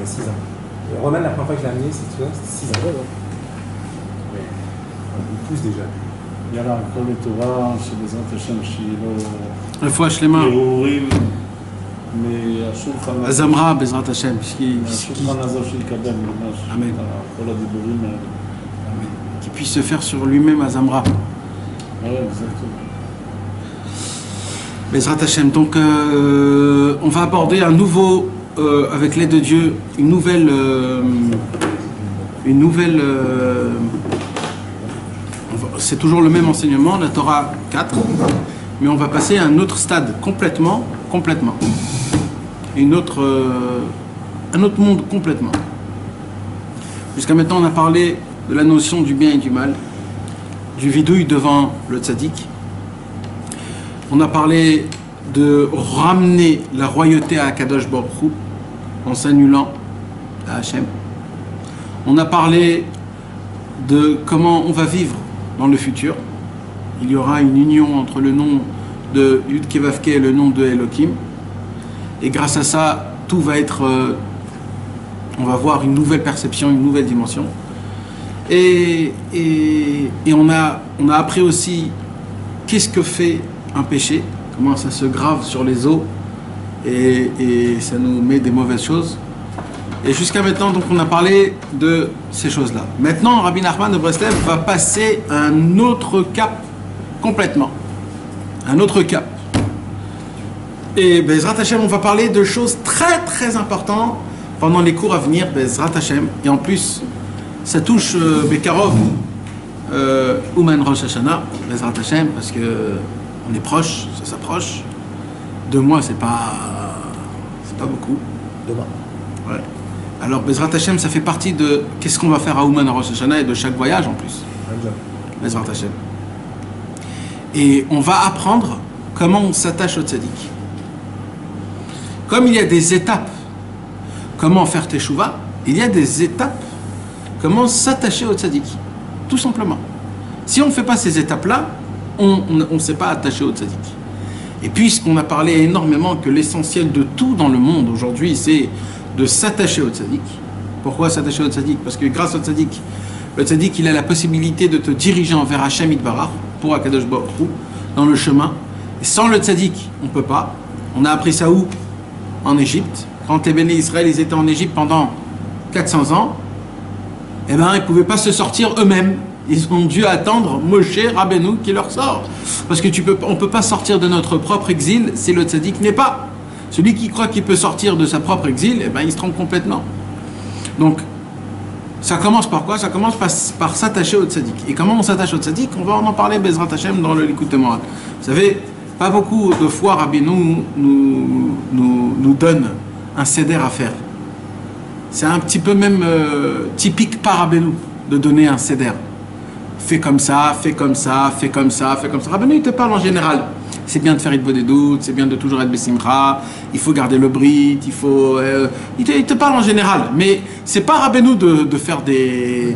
6 ans. Et Roman, la première fois que je l'ai amené, c'est 6 ans. Mais on pousse déjà. יאללה, כל לטובה, שבעזרת השם שיהיה לו... רפואה שלמה. הרהורים מהשולחן... הזמרה בעזרת השם. מהשולחן הזה שיקדם ממש. אמן. כל הדיבורים האלה. Qui puisse se faire sur lui-même à Zamra. Exactement. Bezrat Hashem. Donc, on va aborder un nouveau, avec l'aide de Dieu, une nouvelle. C'est toujours le même enseignement, la Torah 4, mais on va passer à un autre stade complètement. Un autre monde complètement. Jusqu'à maintenant, on a parlé de la notion du bien et du mal, du vidouille devant le tzaddik. On a parlé de ramener la royauté à Kadosh Baruch Hu en s'annulant à Hachem. On a parlé de comment on va vivre dans le futur. Il y aura une union entre le nom de Yud Kevavke et le nom de Elohim. Et grâce à ça, tout va être... on va voir une nouvelle perception, une nouvelle dimension. Et on a appris aussi qu'est-ce que fait un péché, comment ça se grave sur les os et ça nous met des mauvaises choses. Et jusqu'à maintenant, donc, on a parlé de ces choses-là. Maintenant, Rabbi Nachman de Breslev va passer un autre cap complètement. Un autre cap. Et Bezrat Hashem, on va parler de choses très très importantes pendant les cours à venir, Bezrat Hashem. Et en plus, ça touche Bekarov, Ouman Rosh Hashanah, Bezrat Hashem, parce que on est proche, ça s'approche. 2 mois, c'est pas beaucoup. Demain. Ouais. Alors, Bezrat Hashem, ça fait partie de qu'est-ce qu'on va faire à Ouman Rosh Hashanah et de chaque voyage en plus. Bezrat Hashem. Et on va apprendre comment on s'attache au tzaddik. Comme il y a des étapes, comment faire teshuva, il y a des étapes, comment s'attacher au tzaddik. Tout simplement. Si on ne fait pas ces étapes-là, on ne s'est pas attaché au tzaddik. Et puisqu'on a parlé énormément que l'essentiel de tout dans le monde aujourd'hui, c'est de s'attacher au tzaddik. Pourquoi s'attacher au tzaddik? Parce que grâce au tzaddik, le tzaddik, il a la possibilité de te diriger envers Hachem Yitbarach, pour Akadosh Baruch Hu, dans le chemin. Et sans le tzaddik, on ne peut pas. On a appris ça où? En Égypte. Quand les béné Israël, ils étaient en Égypte pendant 400 ans, eh ben, ils ne pouvaient pas se sortir eux-mêmes. Ils ont dû attendre Moshe Rabbeinu qui leur sort. Parce que on ne peut pas sortir de notre propre exil si le tzaddik n'est pas. Celui qui croit qu'il peut sortir de sa propre exil, eh ben, il se trompe complètement. Donc, ça commence par quoi? Ça commence par s'attacher au tzaddik. Et comment on s'attache au tzaddik? On va en parler, Bezrat Hashem, dans le Likutei Moharan. Vous savez, pas beaucoup de fois, Rabbeinu nous donne un seder à faire. C'est un petit peu même typique par Rabbeinu de donner un seder. Fais comme ça, fais comme ça, fais comme ça, fais comme ça. Rabbeinu, il te parle en général. C'est bien de faire Hitbo des doutes, c'est bien de toujours être Bessimcha, il faut garder le brit, il faut... il te parle en général, mais c'est pas Rabbeinu de faire des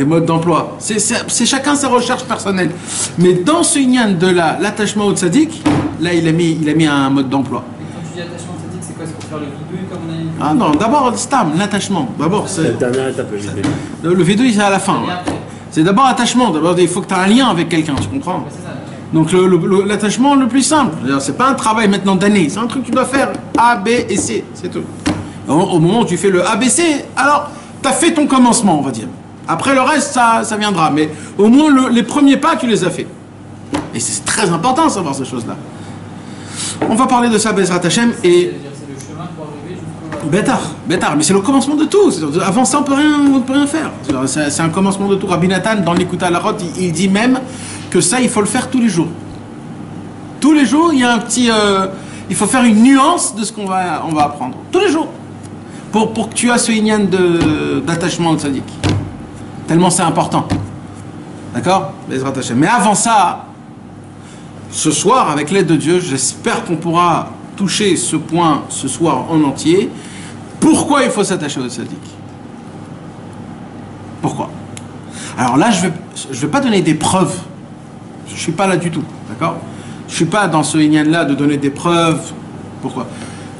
modes d'emploi. C'est chacun sa recherche personnelle. Mais dans ce inyan de l'attachement au tzaddik, là il a mis un mode d'emploi. Quand tu dis attachement au tzaddik, c'est quoi? C'est pour faire le vidouille comme on a dit? Ah non, d'abord stam, l'attachement. D'abord, c'est... La dernière étape, le vidouille. Le vidouille, c'est à la fin. Ouais. C'est d'abord attachement. D'abord, il faut que tu aies un lien avec quelqu'un, tu comprends? C'est ça. Donc l'attachement le plus simple, c'est pas un travail maintenant d'année, c'est un truc que tu dois faire A, B et C, c'est tout. Au moment où tu fais le A, B, C, alors tu as fait ton commencement, on va dire. Après le reste, ça viendra, mais au moins les premiers pas, tu les as fait. Et c'est très important de savoir ces choses-là. On va parler de ça, Bezrat Hashem, et... C'est le chemin pour arriver jusqu'au... Bétar, mais c'est le commencement de tout. Avant ça, on peut rien faire. C'est un commencement de tout. Rabbi Nathan, dans l'Écoute à la Rote, il dit même que ça, il faut le faire tous les jours. Tous les jours, il y a un petit... il faut faire une nuance de ce qu'on va apprendre. Tous les jours. Pour que tu aies ce inyan d'attachement au tzaddik. Tellement c'est important. D'accord? Mais avant ça, ce soir, avec l'aide de Dieu, j'espère qu'on pourra toucher ce point ce soir en entier. Pourquoi il faut s'attacher au tzaddik? Pourquoi? Alors là, je vais pas donner des preuves. Je ne suis pas là du tout, d'accord? Je ne suis pas dans ce inyan-là de donner des preuves. Pourquoi?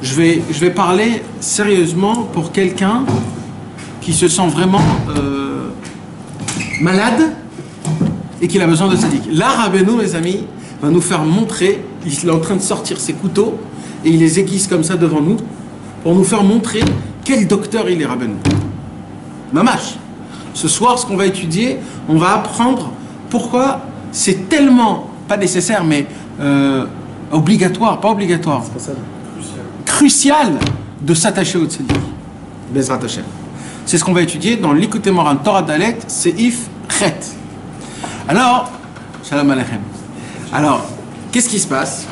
je vais parler sérieusement pour quelqu'un qui se sent vraiment malade et qu'il a besoin de tzaddik. Là, Rabbeinu, mes amis, va nous faire montrer, il est en train de sortir ses couteaux et il les aiguise comme ça devant nous pour nous faire montrer quel docteur il est, Rabbeinu. Mamash. Ce soir, ce qu'on va étudier, on va apprendre pourquoi c'est tellement, pas nécessaire, mais obligatoire, pas obligatoire, crucial de s'attacher au tzaddik. Bezrat Hashem. C'est ce qu'on va étudier dans l'Ikutei Moharan Torah Dalet, Seif Chet. Alors, Shalom Aleichem. Alors, qu'est-ce qui se passe?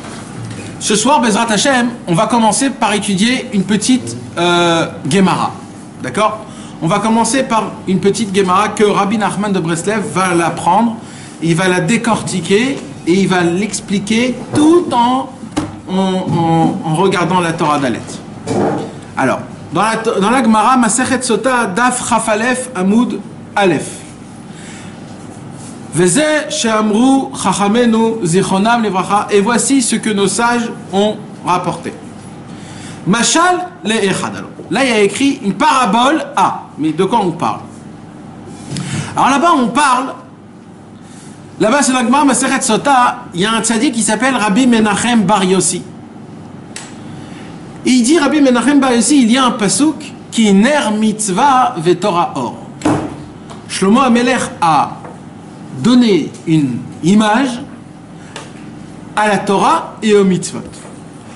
Ce soir, Bezrat Hashem, on va commencer par étudier une petite Gemara. D'accord? On va commencer par une petite Gemara que Rabbi Nachman de Breslev va la prendre, il va la décortiquer et il va l'expliquer tout en regardant la Torah Dalet. Alors, dans la Gemara, Masechet Sota, Daf Chafalef Amoud Aleph. Veze she'amru chachamenu zichronam levracha. Et voici ce que nos sages ont rapporté. Mashal le'echad. Là, il y a écrit une parabole à. Mais de quoi on parle? Alors là-bas, on parle. Là-bas, c'est la Gemara Masechet Sota. Il y a un tzaddik qui s'appelle Rabbi Menachem Bar Yossi. Et il dit, Rabbi Menachem Bar Yossi, il y a un pasuk qui est ner mitzvah ve'torah or. Shlomo HaMelech a donné une image à la Torah et aux mitzvot.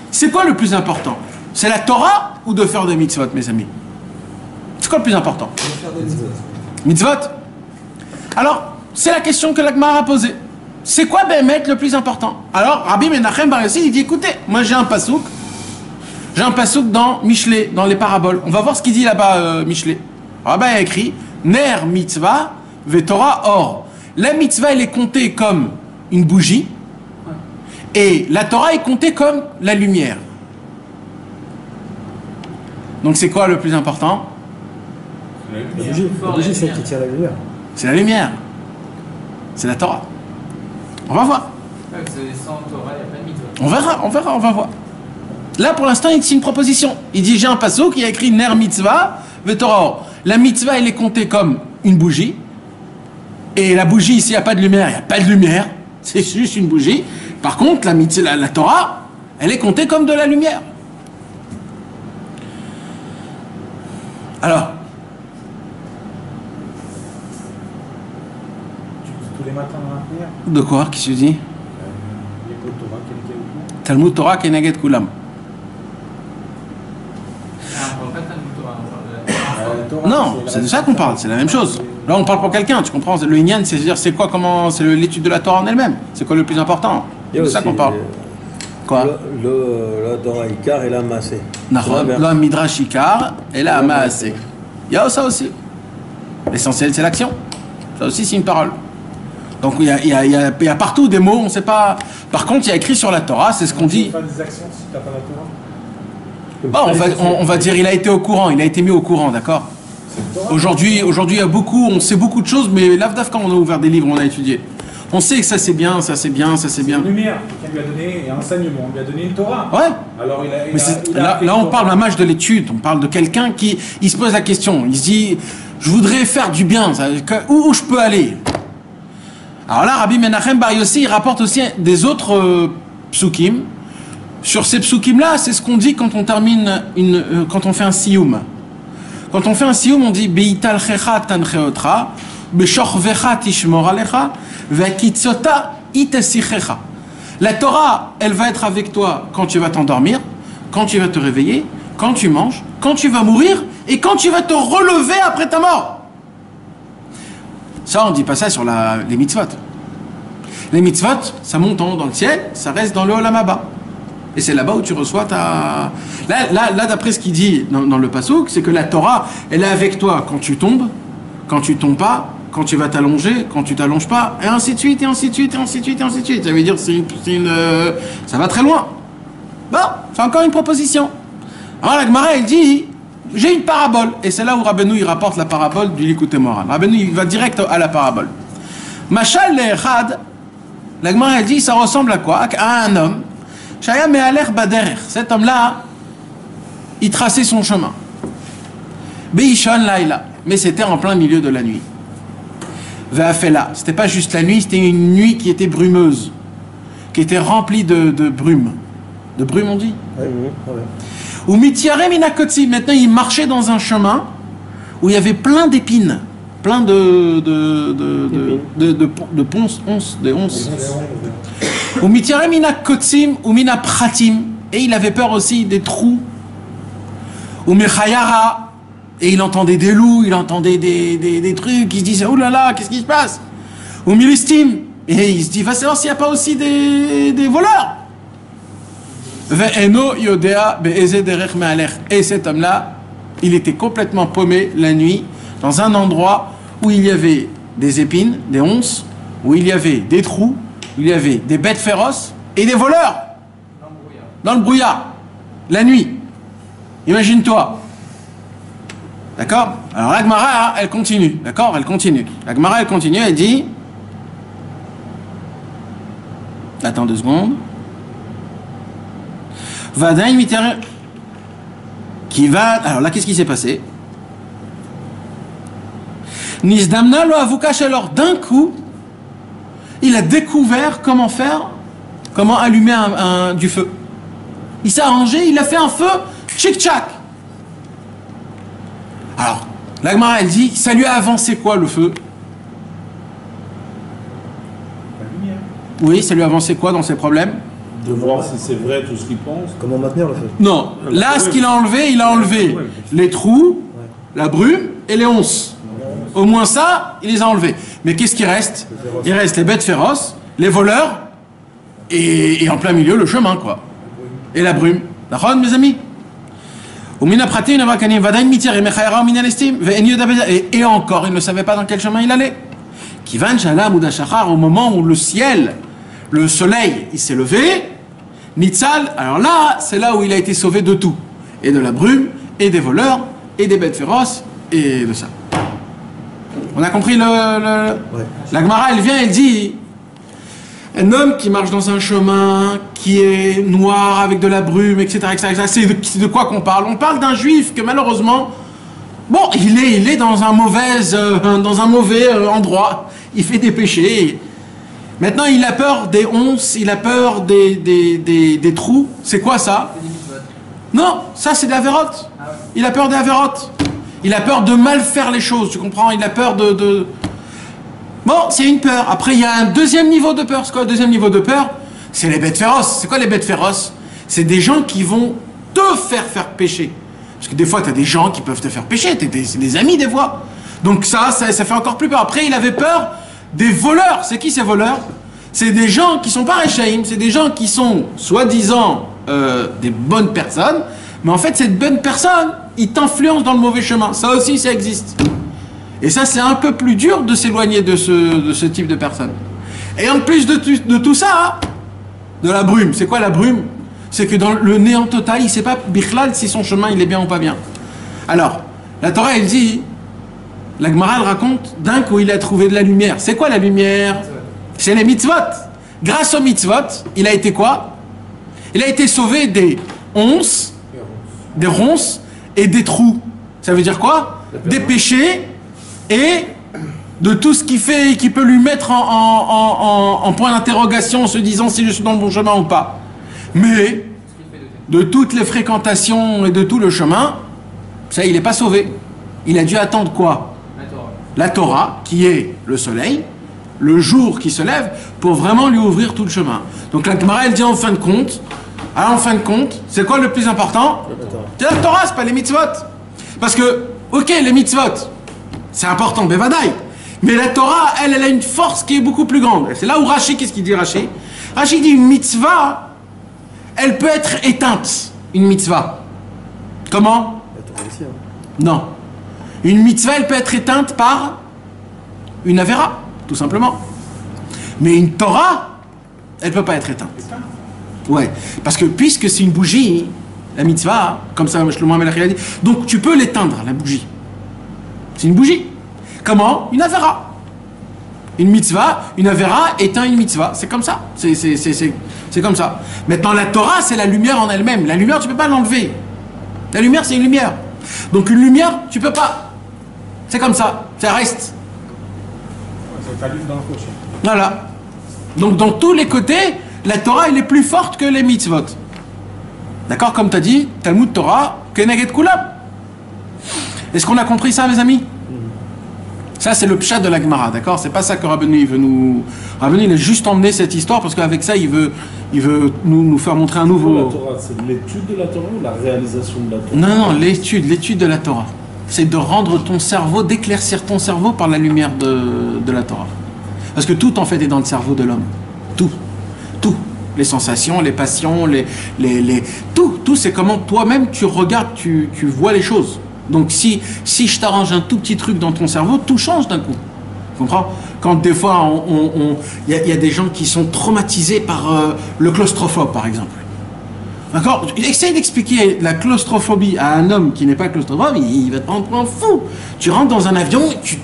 C'est quoi le plus important? C'est la Torah ou de faire des mitzvot, mes amis? C'est quoi le plus important? De faire des Mitzvot. Alors, c'est la question que la Gemara a posée. C'est quoi Bémet le plus important? Alors, Rabbi Menachem Bar Yossi, il dit, écoutez, moi j'ai un pasouk dans Michelet, dans les paraboles. On va voir ce qu'il dit là-bas, Michelet. Là-bas, il y a écrit, ner mitzvah ve'torah or. La mitzvah, elle est comptée comme une bougie, et la Torah est comptée comme la lumière. Donc c'est quoi le plus important? La bougie, c'est celle qui tire la lumière. C'est la lumière. C'est la Torah. On va voir. Sans Torah, il n'y a pas de mitzvah. On va voir. Là, pour l'instant, il dit une proposition. Il dit, j'ai un passeau qui a écrit ner mitzvah ve'torah or. La mitzvah, elle est comptée comme une bougie. Et la bougie, s'il n'y a pas de lumière, il n'y a pas de lumière. C'est juste une bougie. Par contre, la Torah, elle est comptée comme de la lumière. Alors, tous les matins dans la prière. de quoi, qui se dit? Les Torah, quelqu'un. Talmud Torah keneged kulam. On parle pas de Talmud Torah, on parle de la Non, c'est de ça qu'on parle, c'est la même chose. Là, on parle pour quelqu'un, tu comprends? Le Inyan, c'est dire, c'est quoi, comment, c'est l'étude de la Torah en elle-même. C'est quoi le plus important? C'est de ça qu'on parle. Quoi? La Torah Ikar et la Maaseh. La Midrash Ikar et la Maaseh. Il y a ça aussi. L'essentiel, c'est l'action. Ça aussi, c'est une parole. Donc, il y a partout des mots, on ne sait pas. Par contre, il y a écrit sur la Torah, c'est ce qu'on dit. Tu fais pas des actions si tu n'as pas la Torah. On va dire, il a été au courant, il a été mis au courant, d'accord? Aujourd'hui, il y a beaucoup, on sait beaucoup de choses, mais l'Avdaf, quand on a ouvert des livres, on a étudié. On sait que ça c'est bien, ça c'est bien, ça c'est bien. Une lumière, quelqu'un lui a donné un enseignement, on lui a donné une Torah. Ouais. Alors Là, on parle d'un match de l'étude, on parle de quelqu'un qui il se pose la question, il se dit, je voudrais faire du bien, où je peux aller? Alors là, Rabbi Menachem Bar Yossi, il rapporte aussi des autres psukim. Sur ces psukim-là, c'est ce qu'on dit quand on termine quand on fait un siyum. Quand on fait un siyum, on dit Beitalchecha tancheotra, Beshorvecha tishmor alecha, Vekitzota itesichecha. La Torah, elle va être avec toi quand tu vas t'endormir, quand tu vas te réveiller, quand tu manges, quand tu vas mourir et quand tu vas te relever après ta mort. Ça, on ne dit pas ça sur les mitzvot. Les mitzvot, ça monte en haut dans le ciel, ça reste dans le Olam Haba. Et c'est là-bas où tu reçois ta... Là d'après ce qu'il dit dans le Passouk, c'est que la Torah, elle est avec toi quand tu tombes pas, quand tu vas t'allonger, quand tu t'allonges pas, et ainsi de suite, et ainsi de suite, et ainsi de suite, et ainsi de suite. Ça veut dire ça va très loin. Bon, c'est encore une proposition. Alors la Gemara, elle dit, j'ai une parabole. Et c'est là où Rabbeinu, il rapporte la parabole du Likutei Moharan. Rabbeinu, il va direct à la parabole. Mashal le'echad, la Gemara, elle dit, ça ressemble à quoi? À un homme. Shaya me'alech baderech. Cet homme-là, il traçait son chemin. Beishon Laila, mais c'était en plein milieu de la nuit. Ve'afela, c'était pas juste la nuit, c'était une nuit qui était brumeuse, qui était remplie de brume. De brume, on dit? Ou mitiare minakotsi, maintenant il marchait dans un chemin où il y avait plein d'épines, plein de ponces, des onces. Ou mitiare minakotsim ou minapratim, et il avait peur aussi des trous. Ou mechayara, et il entendait des loups, il entendait des trucs, il se disait, oh là là, qu'est-ce qui se passe? Ou milistim, et il se dit, va savoir s'il n'y a pas aussi des voleurs. Et cet homme-là, il était complètement paumé la nuit dans un endroit où il y avait des épines, des onces, où il y avait des trous, où il y avait des bêtes féroces et des voleurs. Dans le brouillard. La nuit. Imagine-toi. D'accord? Alors la Gemara, elle continue. D'accord? Elle continue. La Gemara, elle continue, elle dit... Attends 2 secondes. Qui va... Alors là, qu'est-ce qui s'est passé? Nizdamna lo avukash, alors d'un coup, il a découvert comment faire, comment allumer du feu. Il s'est arrangé, il a fait un feu, tchic-tchac. Alors, la Gemara, elle dit, ça lui a avancé quoi le feu? La lumière. Oui, ça lui a avancé quoi dans ses problèmes? De voir si c'est vrai tout ce qu'il pense. Comment maintenir le feu? Non, là, ce qu'il a enlevé les trous, la brume et les onces. Au moins ça, il les a enlevés. Mais qu'est-ce qui reste? Il reste les bêtes féroces, les voleurs, et en plein milieu, le chemin, quoi. Et la brume. D'accord, mes amis? Et encore, il ne savait pas dans quel chemin il allait. Au moment où le ciel, le soleil, il s'est levé, Nitzal, alors là, c'est là où il a été sauvé de tout. Et de la brume, et des voleurs, et des bêtes féroces, et de ça. On a compris la Gemara, elle vient, elle dit, un homme qui marche dans un chemin qui est noir avec de la brume, etc., c'est de quoi qu'on parle? On parle d'un juif que malheureusement, bon, il est dans un mauvais endroit, il fait des péchés. Maintenant, il a peur des onces, il a peur des trous. C'est quoi ça? Non, ça c'est des avérotes. Il a peur des avérotes. Il a peur de mal faire les choses, tu comprends? Il a peur de... Bon, c'est une peur. Après, il y a un deuxième niveau de peur. C'est quoi le deuxième niveau de peur? C'est les bêtes féroces. C'est quoi les bêtes féroces? C'est des gens qui vont te faire pécher. Parce que des fois, tu as des gens qui peuvent te faire pécher. C'est des amis, des fois. Donc ça fait encore plus peur. Après, il avait peur des voleurs. C'est qui ces voleurs? C'est des gens qui sont pas réchaïm. C'est des gens qui sont, soi-disant, des bonnes personnes. Mais en fait, cette bonne personne, il t'influence dans le mauvais chemin. Ça aussi, ça existe. Et ça, c'est un peu plus dur de s'éloigner de ce type de personne. Et en plus de tout ça, de la brume. C'est quoi la brume? C'est que dans le néant total, il ne sait pas, bichlal, si son chemin, il est bien ou pas bien. Alors, la Torah, elle dit, la Gemara, elle raconte, d'un coup, il a trouvé de la lumière. C'est quoi la lumière? C'est les mitzvot. Grâce aux mitzvot, il a été quoi? Il a été sauvé des onces, des ronces et des trous. Ça veut dire quoi? Des péchés et de tout ce qui peut lui mettre en point d'interrogation en se disant si je suis dans le bon chemin ou pas. Mais de toutes les fréquentations et de tout le chemin, ça, il n'est pas sauvé. Il a dû attendre quoi? La Torah, qui est le soleil, le jour qui se lève, pour vraiment lui ouvrir tout le chemin. Donc la Gemara, elle dit en fin de compte, c'est quoi le plus important? C'est la Torah, c'est pas les mitzvot. Parce que, ok, les mitzvot, c'est important, bevadaï. Mais la Torah, elle a une force qui est beaucoup plus grande. C'est là où Rashi, qu'est-ce qu'il dit Rashi? Rashi dit une mitzvah, elle peut être éteinte, une mitzvah. Comment? Non. Une mitzvah, elle peut être éteinte par une avéra, tout simplement. Mais une Torah, elle ne peut pas être éteinte. Ouais. Parce que puisque c'est une bougie, la mitzvah, comme ça, Shlomo HaMelech a dit, donc tu peux l'éteindre, la bougie. C'est une bougie. Comment? Une avéra. Une mitzvah, une avéra éteint une mitzvah. C'est comme ça. C'est comme ça. Maintenant, la Torah, c'est la lumière en elle-même. La lumière, tu ne peux pas l'enlever. La lumière, c'est une lumière. Donc une lumière, tu peux pas. C'est comme ça, ça reste. C'est ta lutte dans la poche. Voilà. Donc dans tous les côtés, la Torah, elle est plus forte que les mitzvot. D'accord? Comme tu as dit, Talmud Torah, Keneged Kulam. Est-ce qu'on a compris ça, mes amis? Ça, c'est le pshat de la Gemara, d'accord? C'est pas ça que Rabbeinu, il veut nous... Rabbeinu, il a juste emmené cette histoire parce qu'avec ça, il veut nous faire montrer un nouveau... La Torah, c'est l'étude de la Torah ou la réalisation de la Torah? Non, l'étude de la Torah. C'est de rendre ton cerveau, d'éclaircir ton cerveau par la lumière de la Torah. Parce que tout, en fait, est dans le cerveau de l'homme. Tout. Tout. Les sensations, les passions, tout, c'est comment toi-même tu regardes, tu vois les choses. Donc si je t'arrange un tout petit truc dans ton cerveau, tout change d'un coup. Tu comprends? Quand des fois, il y a des gens qui sont traumatisés par le claustrophobe, par exemple. D'accord? Essaye d'expliquer la claustrophobie à un homme qui n'est pas claustrophobe, il va te prendre pour un fou. Tu rentres dans un avion, tu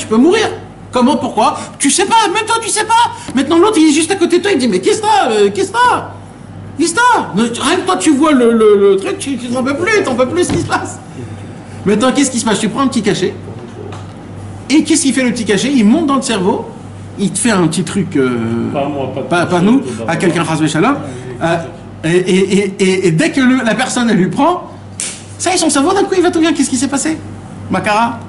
peux mourir. Comment? Pourquoi? Tu sais pas, même toi tu sais pas. Maintenant l'autre il est juste à côté de toi, il dit mais qu'est-ce que t'as? Qu'est-ce que t'as? Rien que toi tu vois le truc, tu t'en peux plus ce qui se passe. Maintenant qu'est-ce qui se passe? Tu prends un petit cachet. Et qu'est-ce qu'il fait le petit cachet? Il monte dans le cerveau, il te fait un petit truc, pas nous, à quelqu'un Chasvé Shalom. Et dès que la personne elle lui prend, ça y est, son cerveau d'un coup il va tout bien. Qu'est-ce qui s'est passé? Makara?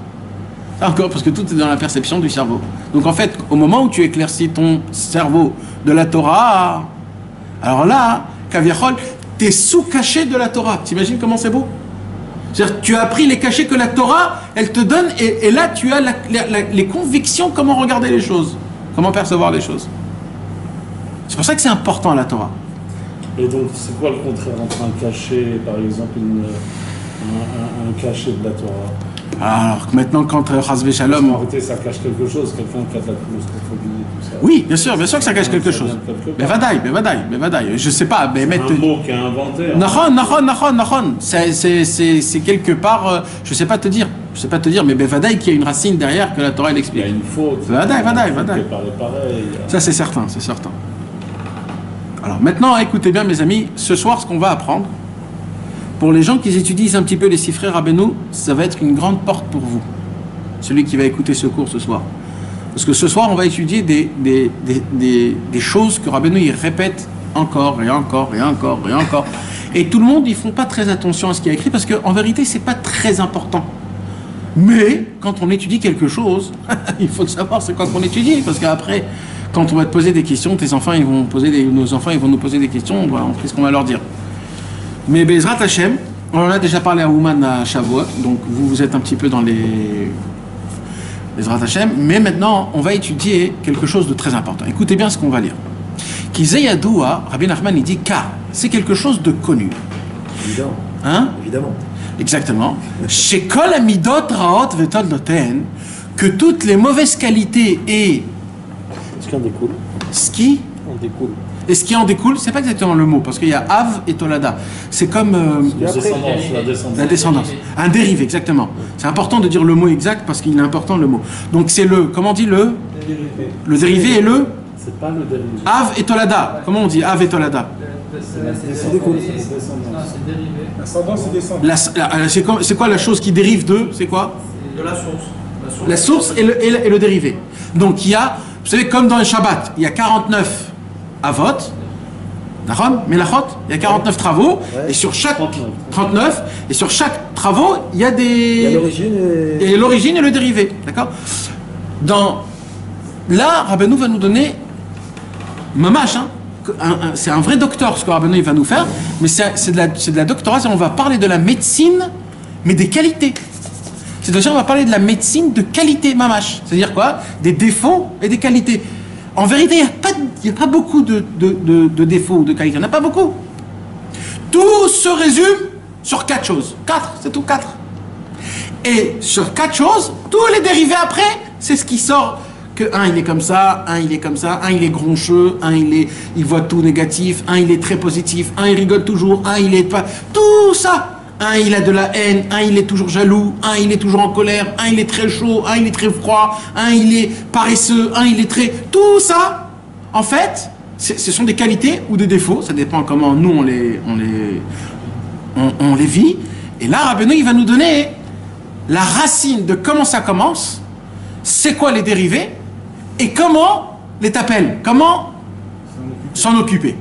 Encore, parce que tout est dans la perception du cerveau. Donc en fait, au moment où tu éclaircis ton cerveau de la Torah, alors là, Kaviachol, t'es sous-caché de la Torah. T'imagines comment c'est beau? C'est-à-dire, tu as appris les cachets que la Torah, elle te donne, et là, tu as les convictions, comment regarder les choses, comment percevoir les choses. C'est pour ça que c'est important, la Torah. Et donc, c'est quoi le contraire entre un cachet, par exemple, un cachet de la Torah? Alors maintenant, quand Chasvé Shalom... En réalité, ça cache quelque chose, quelqu'un qui a de la claustrophobie et tout ça. Oui, bien sûr que ça cache quelque chose. Mais vadaï, je sais pas, mais mettre... Un mot qui est inventé. Nahon. C'est quelque part, je sais pas te dire, mais vadaï qui a une racine derrière que la Torah elle explique. Il y a une faute. Vadaï. Ça c'est certain. Alors maintenant, écoutez bien mes amis, ce soir ce qu'on va apprendre, pour les gens qui étudient un petit peu les Sifrei Rabbeinu, ça va être une grande porte pour vous. Celui qui va écouter ce cours ce soir. Parce que ce soir, on va étudier des choses que Rabbeinu il répète encore. Et tout le monde, ils font pas très attention à ce qu'il y a écrit parce qu'en vérité, c'est pas très important. Mais quand on étudie quelque chose, il faut savoir c'est quoi qu'on étudie. Parce qu'après, quand on va te poser des questions, nos enfants ils vont nous poser des questions, on sait ce qu'on va leur dire. Mais Bezrat Hashem, on en a déjà parlé à Ouman à Shavuot, donc vous êtes un petit peu dans les Bezrat Hashem, mais maintenant on va étudier quelque chose de très important. Écoutez bien ce qu'on va lire. Kizeyadoua, Rabbi Nachman il dit car c'est quelque chose de connu. Évidemment. Hein? Évidemment. Exactement. Chez Kol Amidot Raot Vetol Noten, que toutes les mauvaises qualités et Ce qui en découle. ce qui En découle. Et ce qui en découle, c'est pas exactement le mot, parce qu'il y a Av et Tolada. C'est comme la descendance. Un dérivé, exactement. C'est important de dire le mot exact parce qu'il est important le mot. Donc c'est comment on dit le dérivé et le C'est pas le dérivé. Av et Tolada. Comment on dit Av et Tolada? C'est découle. C'est dérivé. L'ascendance et descendance. C'est quoi la chose qui dérive de? C'est quoi? De la source. La source et le dérivé. Donc il y a, vous savez, comme dans le Shabbat, il y a 49 Avot, Melachot, il y a 49 travaux, et sur chaque 39, et sur chaque travaux, il y a l'origine et le dérivé, d'accord? Là, Rabbeinu va nous donner mamash, hein, c'est un vrai docteur ce que Rabbeinu va nous faire, mais c'est de la doctorat, on va parler de la médecine, mais des qualités. C'est-à-dire on va parler de la médecine de qualité mamash, c'est-à-dire quoi? Des défauts et des qualités. En vérité, il n'y a pas beaucoup de défauts ou de qualités. Il n'y en a pas beaucoup. Tout se résume sur 4 choses. 4, c'est tout, 4. Et sur 4 choses, tous les dérivés après, c'est ce qui sort. Que un, il est comme ça, un, il est comme ça, un, il est groncheux, un, il voit tout négatif, un, il est très positif, un, il rigole toujours, un, il est pas... Tout ça. Un, il a de la haine, un, il est toujours jaloux, un, il est toujours en colère, un, il est très chaud, un, il est très froid, un, il est paresseux, un, il est très... Tout ça, en fait, ce sont des qualités ou des défauts, ça dépend comment nous on les vit, Et là, Rabbeinu, il va nous donner la racine de comment ça commence, c'est quoi les dérivés, et comment les t'appelles, comment s'en occuper.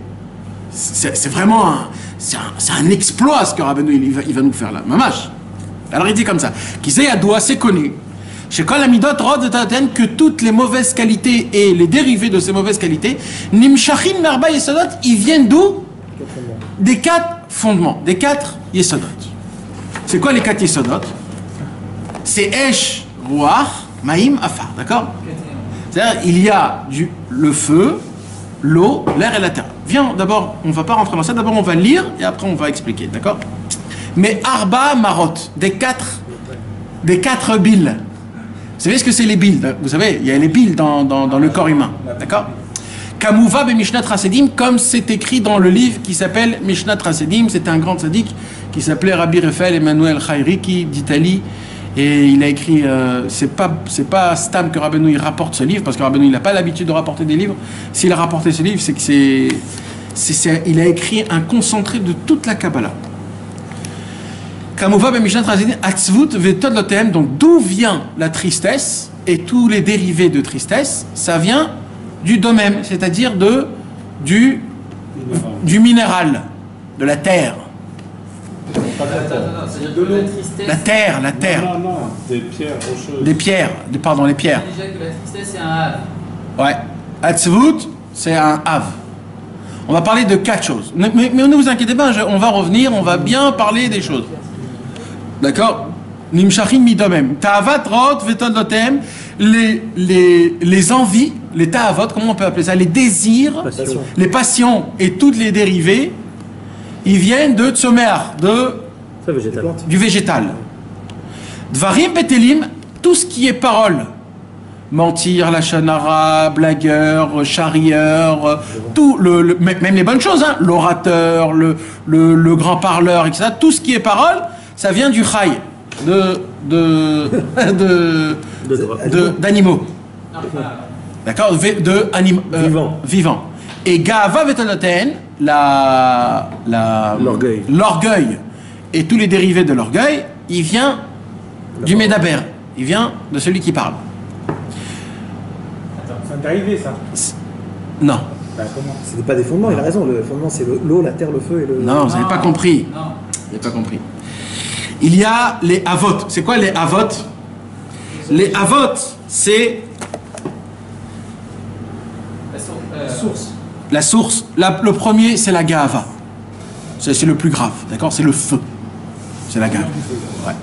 C'est vraiment un exploit ce que Rabbeinu il va nous faire là. Mamash. Alors il dit comme ça, Kizayadoua, c'est connu, chez Kol Amidot Rod que toutes les mauvaises qualités et les dérivés de ces mauvaises qualités, Nimshachim Merba Yesodot, ils viennent d'où? Des 4 fondements, des 4 Yesodot. C'est quoi les 4 Yesodot? C'est Esh, Ruach, Maïm, Afar, d'accord? C'est-à-dire, il y a le feu, l'eau, l'air et la terre. Viens, d'abord, on ne va pas rentrer dans ça, d'abord on va lire et après on va expliquer, d'accord? Mais Arba Marot, des 4 billes. Vous savez ce que c'est les billes? Vous savez, il y a les billes dans le corps humain, d'accord? Kamouva be Mishnat Rasedim, comme c'est écrit dans le livre qui s'appelle Mishnat Rasedim, c'était un grand tzaddik qui s'appelait Rabbi Raphaël Emmanuel Chayriki d'Italie, et il a écrit, c'est pas Stam que Rabbeinu il rapporte ce livre, parce que Rabbeinu il n'a pas l'habitude de rapporter des livres. S'il a rapporté ce livre, c'est que il a écrit un concentré de toute la Kabbalah. Kamouva be Mishnat Rasedim, Atzvut vetod lotem, donc d'où vient la tristesse et tous les dérivés de tristesse, ça vient du domaine, c'est-à-dire du minéral, de la terre. La terre. Non, des pierres rocheuses. Des pierres, pardon, les pierres. Déjà que la tristesse, c'est un have. Ouais. Atzvut, c'est un have. On va parler de 4 choses. Mais ne vous inquiétez pas, on va revenir, on va bien parler des choses. D'accord? Nimshachim midomem. Ta'avat rot vetod lotem. Les envies, les ta'avot, comment on peut appeler ça? Les désirs, les passions et toutes les dérivés, ils viennent de tsomer, du végétal. Dvarim betelim, tout ce qui est parole. Mentir, lachon hara, blagueur, charrieur, tout, même les bonnes choses, hein, l'orateur, le grand parleur, etc. Tout ce qui est parole, ça vient du chai, d'animaux. D'accord? Vivant. Et Gava Vetoloten, l'orgueil et tous les dérivés de l'orgueil, il vient du Médaber. Il vient de celui qui parle. Attends, c'est un dérivé ça? Non. Bah, comment? Ce n'est pas des fondements, il a raison. Le fondement, c'est l'eau, la terre, le feu et le... Non, vous n'avez pas compris. Non. Vous n'avez pas compris. Il y a les avot. C'est quoi les avot? Les avot, c'est Source. la source. Le premier, c'est la gava. C'est le plus grave, d'accord? C'est le feu. C'est la gava. Ouais.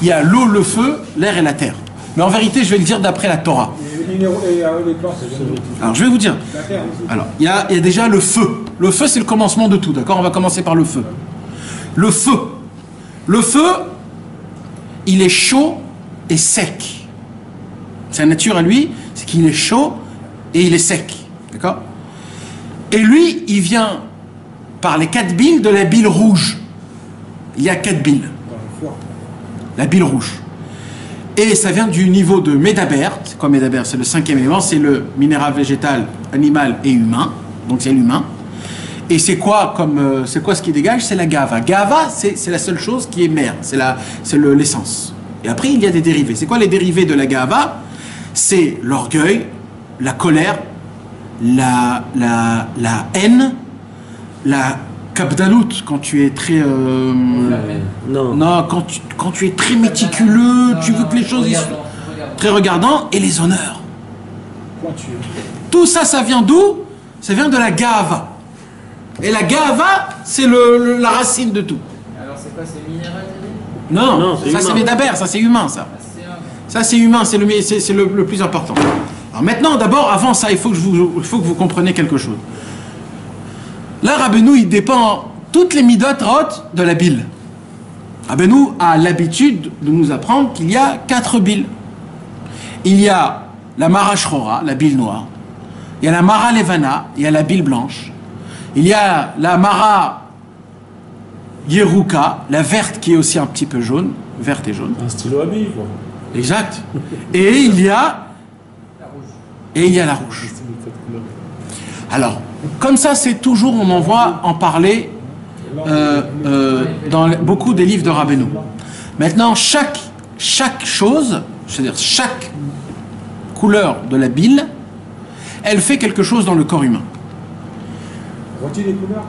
Il y a l'eau, le feu, l'air et la terre. Mais en vérité, je vais le dire d'après la Torah. Et les plants, c'est jamais... Alors, je vais vous dire. La terre aussi. Alors, il y a déjà le feu. Le feu, c'est le commencement de tout, d'accord? On va commencer par le feu. Le feu. Le feu, il est chaud et sec. Sa nature à lui, c'est qu'il est chaud et il est sec. D'accord? Et lui, il vient par les 4 billes de la bile rouge. Il y a 4 billes. Dans le foie. La bile rouge. Et ça vient du niveau de Médaber. C'est quoi Médaber? C'est le 5e élément. C'est le minéral végétal, animal et humain. Donc c'est l'humain. Et c'est quoi ce qui dégage? C'est la gava. Gava, c'est la seule chose qui est mère. C'est l'essence. Et après, il y a des dérivés. C'est quoi les dérivés de la gava? C'est l'orgueil, la colère, la haine, la kabdalut, quand tu es très... Non, quand tu es très méticuleux, tu veux que les choses... Très regardant, et les honneurs. Pointu. Tout ça, ça vient d'où? Ça vient de la gava. Et la gava, c'est la racine de tout. Alors c'est quoi? C'est minéral? Non, ça c'est Médaber, ça c'est humain, ça. Ça c'est humain, c'est le plus important. Alors maintenant, d'abord, avant ça, il faut que vous compreniez quelque chose. Là, Rabbeinu, il dépend toutes les midot rot de la bile. Rabbeinu a l'habitude de nous apprendre qu'il y a 4 billes. Il y a la mara shrora, la bile noire. Il y a la mara levana, il y a la bile blanche. Il y a la mara yeruka, la verte qui est aussi un petit peu jaune, verte et jaune. Un stylo à billes, quoi. Exact. Et il y a la rouge. Alors, comme ça, c'est toujours, on en voit en parler dans beaucoup des livres de Rabbeinu. Maintenant, chaque chose, c'est-à-dire chaque couleur de la bile, elle fait quelque chose dans le corps humain. Redis les couleurs.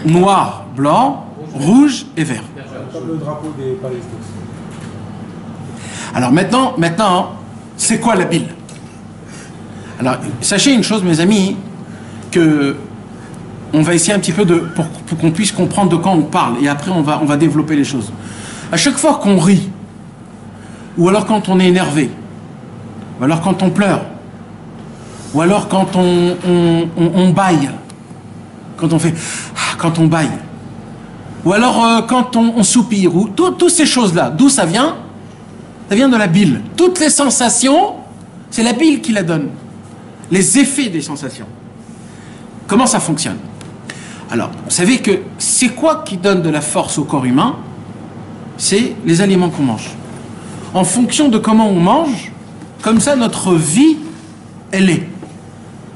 Noir, blanc, rouge et vert. Comme le drapeau des Palestiniens. Alors maintenant, c'est quoi la bile? Alors, sachez une chose, mes amis, que on va essayer un petit peu pour qu'on puisse comprendre de quoi on parle, et après on va développer les choses. À chaque fois qu'on rit, ou alors quand on est énervé, ou alors quand on pleure, ou alors quand on baille, quand on fait, quand on baille, ou alors quand on soupire, ou toutes ces choses-là, d'où ça vient? Ça vient de la bile. Toutes les sensations, c'est la bile qui la donne. Les effets des sensations. Comment ça fonctionne? Alors, vous savez que c'est quoi qui donne de la force au corps humain? C'est les aliments qu'on mange. En fonction de comment on mange, comme ça notre vie, elle est.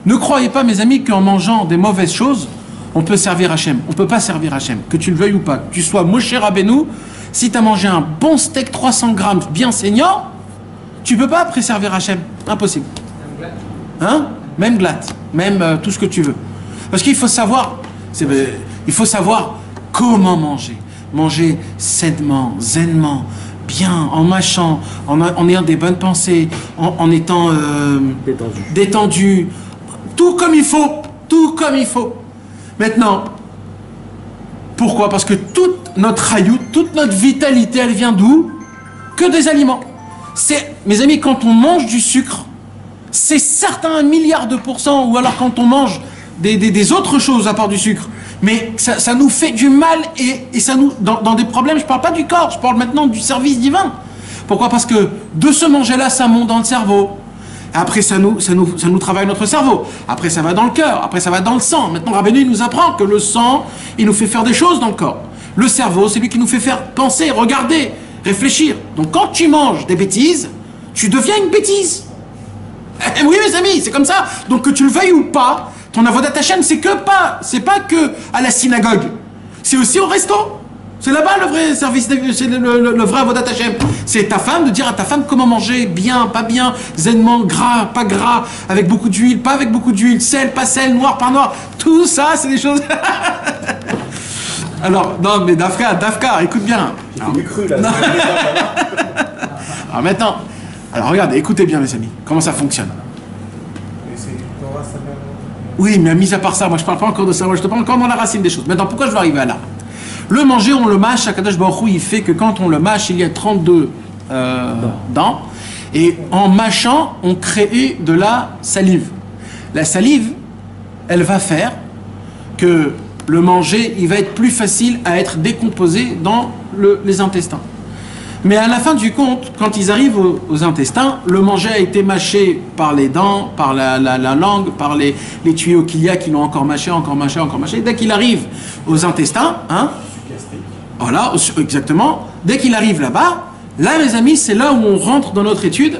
Ne croyez pas, mes amis, qu'en mangeant des mauvaises choses, on peut servir Hachem. On ne peut pas servir Hachem, que tu le veuilles ou pas. Que tu sois Moshe Rabbeinu, si tu as mangé un bon steak 300 grammes bien saignant, tu ne peux pas après servir Hachem. Impossible. Hein? Même glatte, même tout ce que tu veux. Parce qu'il faut savoir, il faut savoir comment manger. Manger sainement, zainement, bien, en mâchant, en ayant des bonnes pensées, en étant détendu. Tout comme il faut. Tout comme il faut. Maintenant, pourquoi? Parce que toute notre hayout, toute notre vitalité, elle vient d'où? Que des aliments. Mes amis, quand on mange du sucre, c'est certain 1 milliard de pourcents, ou alors quand on mange des autres choses à part du sucre, mais ça nous fait du mal et ça nous dans des problèmes. Je parle pas du corps, je parle maintenant du service divin. Pourquoi? Parce que de ce manger-là, ça monte dans le cerveau. Après, ça nous travaille notre cerveau. Après, ça va dans le cœur. Après, ça va dans le sang. Maintenant, Rabbeinu, il nous apprend que le sang, il nous fait faire des choses dans le corps. Le cerveau, c'est lui qui nous fait faire penser, regarder, réfléchir. Donc, quand tu manges des bêtises, tu deviens une bêtise. Oui, mes amis, c'est comme ça. Donc, que tu le veuilles ou pas, ton avodat Hashem, c'est pas que à la synagogue. C'est aussi au resto. C'est là-bas le vrai service, c'est le vrai avodat Hashem. C'est ta femme, de dire à ta femme comment manger, bien, pas bien, zainement, gras, pas gras, avec beaucoup d'huile, pas avec beaucoup d'huile, sel, pas sel, noir, pas noir. Tout ça, c'est des choses... Alors, non, mais Dafka, écoute bien. J'ai fait du cru, là. Alors maintenant, regardez, écoutez bien, mes amis, comment ça fonctionne. Et c'est Torah, ça vient... Oui, mais mis à part ça, moi je parle pas encore de ça, moi je te parle encore dans la racine des choses. Maintenant, pourquoi je vais arriver à là? Le manger, on le mâche, Akadosh Baruch Hu, il fait que quand on le mâche, il y a 32 dents. Et en mâchant, on crée de la salive. La salive, elle va faire que le manger, il va être plus facile à être décomposé dans les intestins. Mais à la fin du compte, quand ils arrivent aux intestins, le manger a été mâché par les dents, par la langue, par les tuyaux qu'il y a qui l'ont encore mâché. Dès qu'il arrive aux intestins, hein, voilà, exactement, dès qu'il arrive là-bas, là, mes amis, c'est là où on rentre dans notre étude.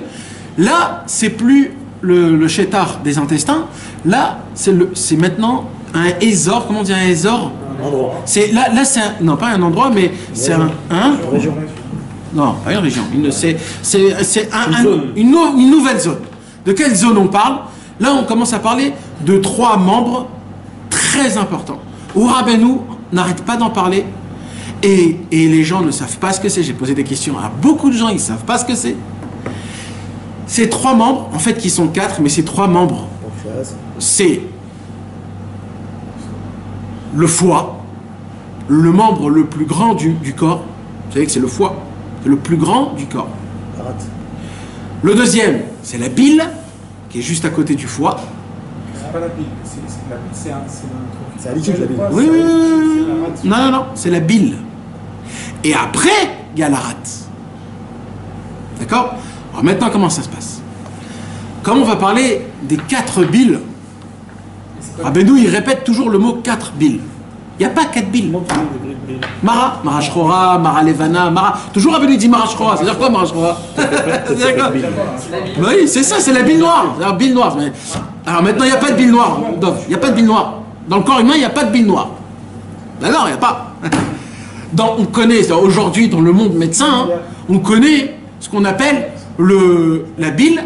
Là, c'est plus le chétar des intestins. Là, c'est maintenant un ésor. Comment on dit un ésor? Un endroit. Là, c'est non pas un endroit, mais c'est un Région. non, pas une région. C'est une nouvelle zone. De quelle zone on parle? Là, on commence à parler de 3 membres très importants. Où Rabbeinu n'arrête pas d'en parler. Et les gens ne savent pas ce que c'est. J'ai posé des questions à beaucoup de gens, ils ne savent pas ce que c'est. Ces 3 membres, en fait, qui sont 4, mais ces 3 membres, c'est le foie, le membre le plus grand du corps. Vous savez que c'est le foie. C'est le plus grand du corps. Le deuxième, c'est la bile, qui est juste à côté du foie. C'est pas la bile, c'est un liquide, la bile. Oui. Non, c'est la bile. Et après, il y a la rate. D'accord? Alors maintenant, comment ça se passe? Comme on va parler des 4 biles, Rabbeinu, il répète toujours le mot 4 biles. Il n'y a pas 4 biles. Mara Shchora, Mara Levana, Mara. Toujours Rabbeinu dit Mara Shchora. C'est-à-dire quoi Mara Shchora? C'est-à-dire quoi? Oui, c'est ça, c'est la bile noire. C'est la bile noire. Alors maintenant, il n'y a pas de bile noire. Il n'y a pas de bile noire. Dans le corps humain, il n'y a pas de bile noire. Ben non, il n'y a pas. On connaît, aujourd'hui, dans le monde médecin, hein, on connaît ce qu'on appelle la bile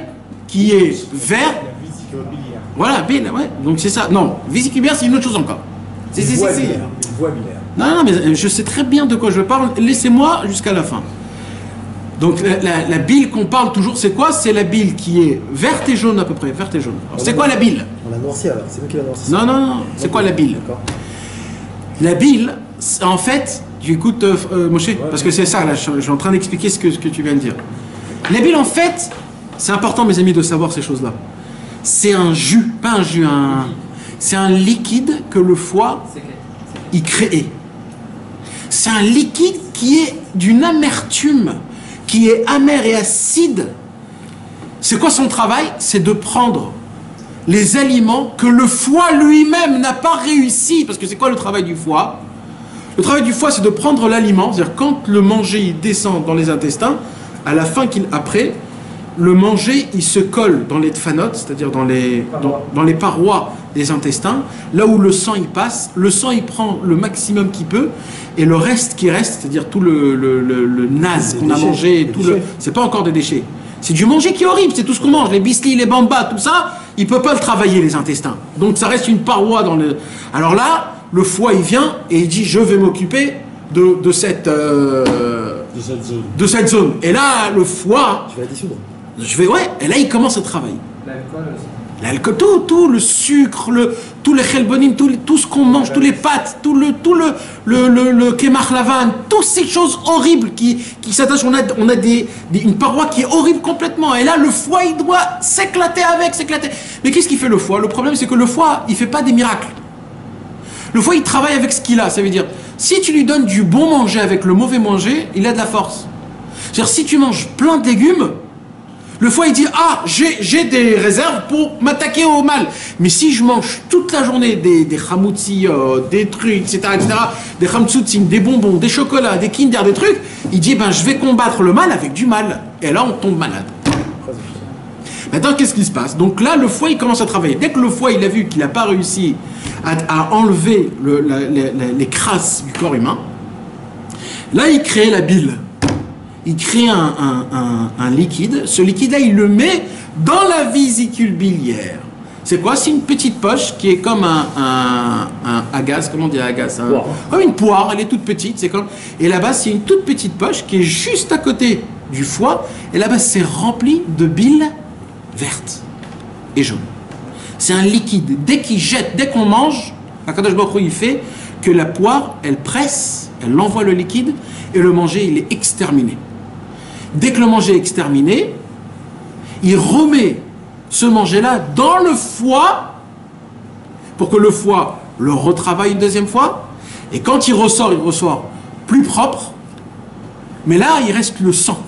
qui est vert. La vésicule biliaire. Voilà, bile, ouais. Donc c'est ça. Non, vésiculaire, c'est une autre chose encore. Une voie biliaire. Une voie biliaire. Non, mais je sais très bien de quoi je parle. Laissez-moi jusqu'à la fin. Donc la bile qu'on parle toujours, c'est quoi? C'est la bile qui est verte et jaune à peu près. Verte et jaune. Alors, c'est quoi la bile? On l'a noirci alors, c'est nous qui l'a noirci. Non. C'est quoi la bile? D'accord. La bile, en fait, tu écoutes Moshe, parce que c'est ça, là, je suis en train d'expliquer ce que tu viens de dire. La bile, en fait, c'est important, mes amis, de savoir ces choses-là. C'est un jus, pas un jus, c'est un liquide que le foie, il crée. C'est un liquide qui est d'une amertume, qui est amer et acide. C'est quoi son travail? C'est de prendre les aliments que le foie lui-même n'a pas réussi. Parce que c'est quoi le travail du foie? Le travail du foie, c'est de prendre l'aliment, c'est-à-dire quand le manger il descend dans les intestins, à la fin après, le manger il se colle dans les tfanotes, c'est-à-dire dans les parois des intestins, là où le sang il passe, le sang il prend le maximum qu'il peut, et le reste qui reste, c'est-à-dire tout le naze qu'on a mangé, c'est pas encore des déchets. C'est du manger qui est horrible, c'est tout ce qu'on mange, les biscuits, les bambas, tout ça, il peut pas le travailler les intestins. Donc ça reste une paroi dans le... Alors là, le foie il vient et il dit je vais m'occuper de cette zone. Et là, le foie... Je vais la dissoudre. Et là il commence à travailler. L'alcool aussi. L'alcool, tout le sucre, tous les chelbonim, tout ce qu'on mange, tous les pâtes, tout le kémach lavan, toutes ces choses horribles qui s'attachent. On a une paroi qui est horrible complètement. Et là, le foie, il doit s'éclater. Mais qu'est-ce qui fait le foie? Le problème, c'est que le foie, il fait pas des miracles. Le foie, il travaille avec ce qu'il a. Ça veut dire, si tu lui donnes du bon manger avec le mauvais manger, il a de la force. C'est-à-dire, si tu manges plein de légumes, le foie il dit j'ai des réserves pour m'attaquer au mal. Mais si je mange toute la journée des chamoutzi, des trucs, etc., des chamtsoutzim, des bonbons, des chocolats, des kinder, des trucs, il dit je vais combattre le mal avec du mal. Et là on tombe malade. Maintenant qu'est-ce qui se passe? Donc là le foie il commence à travailler. Dès que le foie il a vu qu'il n'a pas réussi à enlever les crasses du corps humain, là il crée la bile. Il crée un liquide. Ce liquide-là, il le met dans la vésicule biliaire. C'est quoi? C'est une petite poche qui est comme un agace. Comment on dit agace? Comme une poire, elle est toute petite. Et là-bas, c'est une toute petite poche qui est juste à côté du foie. Et là-bas, c'est rempli de bile verte et jaune. C'est un liquide. Dès qu'il jette, dès qu'on mange, Akadosh Baruch Hu, il fait que la poire, elle presse, elle envoie le liquide et le manger, il est exterminé. Dès que le manger est exterminé, il remet ce manger-là dans le foie pour que le foie le retravaille une deuxième fois. Et quand il ressort plus propre. Mais là, il reste le sang.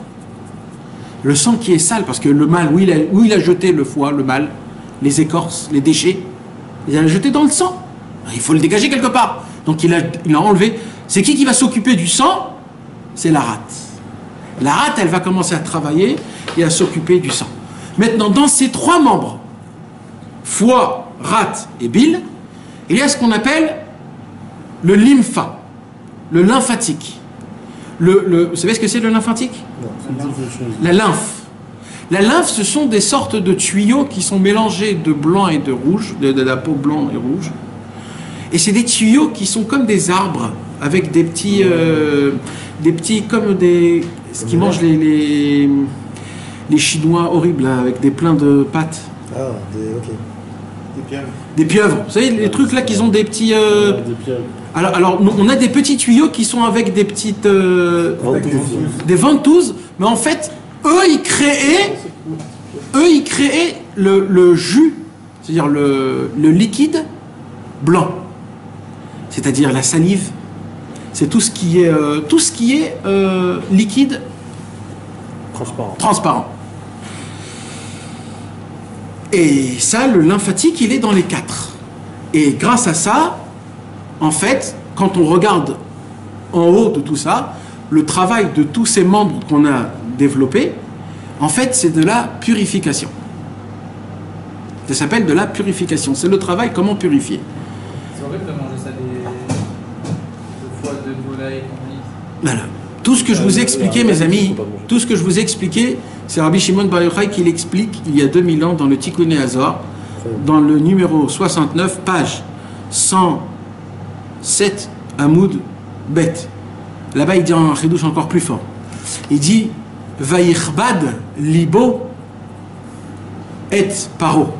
Le sang qui est sale parce que le mal, où il a jeté le foie, le mal, les écorces, les déchets, il a jeté dans le sang. Il faut le dégager quelque part. Donc il a enlevé. C'est qui va s'occuper du sang? C'est la rate. La rate, elle va commencer à travailler et à s'occuper du sang. Maintenant, dans ces trois membres, foie, rate et bile, il y a ce qu'on appelle le lympha, le lymphatique. Vous savez ce que c'est le lymphatique? La lymphe. La lymphe, ce sont des sortes de tuyaux qui sont mélangés de blanc et de rouge, de la peau blanc et rouge. Et c'est des tuyaux qui sont comme des arbres, avec des petits comme des... Ce qui mangent les Chinois horribles, là, avec des pleins de pâtes. Ah, ok. Des pieuvres. Vous savez, les trucs là qui ont des petits... Des pieuvres. Alors, on a des petits tuyaux qui sont avec des petites... des ventouses. Mais en fait, eux, ils créaient le jus, c'est-à-dire le liquide blanc. C'est-à-dire la salive. C'est tout ce qui est liquide transparent. Et ça, le lymphatique, il est dans les quatre. Et grâce à ça, en fait, quand on regarde en haut de tout ça, le travail de tous ces membres qu'on a développés, en fait, c'est de la purification. Ça s'appelle de la purification. C'est le travail, comment purifier. C'est horrible de manger ça ce que je vous ai expliqué, mes amis, tout ce que je vous ai expliqué, c'est Rabbi Shimon Bar Yochai qui l'explique il y a 2000 ans dans le Tikkun Hazor, dans le numéro 69, page 107, Hamoud Bet. Là-bas, il dit un chidouche encore plus fort. Il dit Vayichbad libo et paro.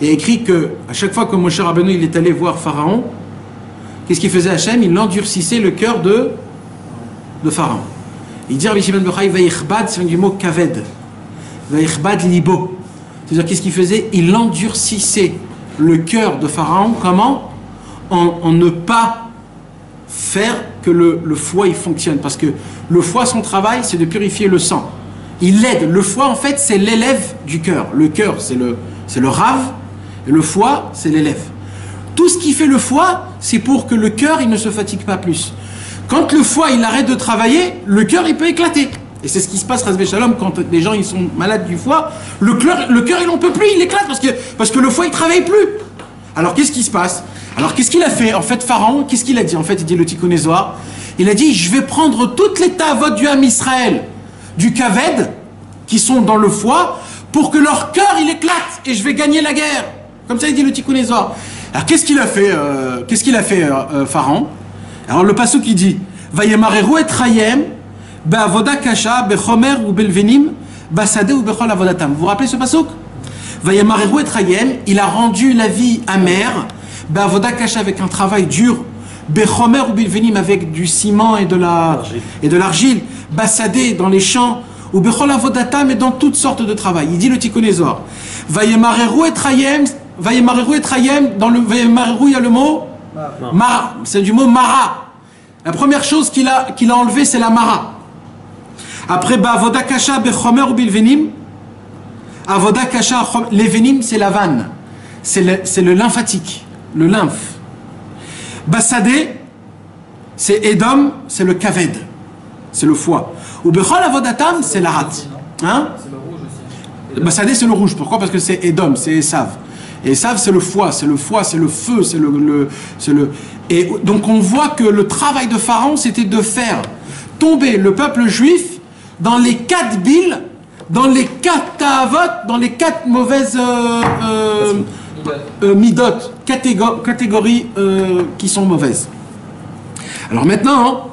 Il a écrit que à chaque fois que Moshe Rabbeinu il est allé voir Pharaon, qu'est-ce qu'il faisait Hachem? Il endurcissait le cœur de Pharaon. Il dit Rabbi Shimon Bar Yochai Vayichbad, c'est du mot kaved. Vayichbad libo. C'est-à-dire qu'est-ce qu'il faisait? Il endurcissait le cœur de Pharaon. Comment? En ne pas faire que le foie il fonctionne. Parce que le foie, son travail, c'est de purifier le sang. Il l'aide. Le foie, en fait, c'est l'élève du cœur. Le cœur, c'est le rave. Et le foie, c'est l'élève. Tout ce qui fait le foie, c'est pour que le cœur, il ne se fatigue pas plus. Quand le foie, il arrête de travailler, le cœur, il peut éclater. Et c'est ce qui se passe, Ras Shalom, quand les gens ils sont malades du foie, le cœur, il n'en peut plus, il éclate parce que le foie, il ne travaille plus. Alors, qu'est-ce qui se passe? Alors, qu'est-ce qu'il a fait? En fait, Pharaon, qu'est-ce qu'il a dit? En fait, il dit le Tikkun Hazor. Il a dit, je vais prendre toutes les tavot du Ham Israël, du Kaved, qui sont dans le foie, pour que leur cœur, il éclate, et je vais gagner la guerre. Comme ça, il dit le Tikkun Hazor. Alors, qu'est-ce qu'il a fait, Pharaon? Alors, le pasuk, il dit, Vayemareru et Rayem, Be'avoda kasha, bechomer ou belvenim, basade ou bechol avodatam. Vous vous rappelez ce pasuk? Vayemareru et Rayem, il a rendu la vie amère, Be'avoda kasha, avec un travail dur, bechomer ou belvenim, avec du ciment et de l'argile, basade dans les champs, ou bechol avodatam, et dans toutes sortes de travail. Il dit le Tikkun Hazor. Vayemareru et Rayem, dans le Vayemareru, il y a le mot Mara. C'est du mot Mara. La première chose qu'il a enlevé, c'est la Mara. Après, Avoda Kasha Bechomer ou Bilvenim. Avoda Kasha, l'Evenim, c'est la vanne. C'est le lymphatique, le lymphe. Bassadé, c'est Edom, c'est le Kaved, c'est le foie. Ou Bechol Avodatam, c'est la rate. Hein? C'est le rouge aussi. Bassadé, c'est le rouge. Pourquoi? Parce que c'est Edom, c'est Esav. Et Esav, c'est le foie, c'est le feu, c'est le. Et donc on voit que le travail de Pharaon, c'était de faire tomber le peuple juif dans les 4 billes, dans les 4 ta'avot, dans les 4 mauvaises midot, catégories qui sont mauvaises. Alors maintenant,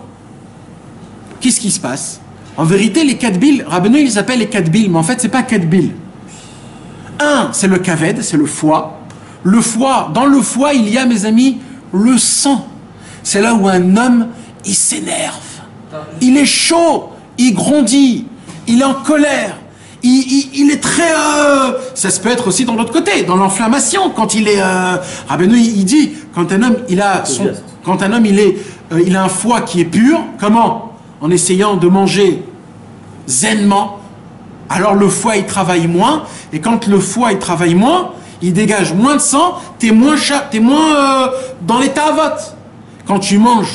qu'est-ce qui se passe? En vérité, les 4 billes, Rabbeinu, ils appellent les 4 billes, mais en fait, c'est pas 4 billes. Un, c'est le kaved, c'est le foie. Le foie, dans le foie, il y a, mes amis, le sang. C'est là où un homme, il s'énerve. Il est chaud, il grandit, il est en colère. Il est très... Ça se peut être aussi dans l'autre côté, dans l'inflammation. Quand il est... Rabbeinu, il dit, quand un homme, il a un foie qui est pur, comment? En essayant de manger zainement. Alors le foie, il travaille moins, et quand le foie, il travaille moins, il dégage moins de sang, t'es moins dans les ta'avot. Quand tu manges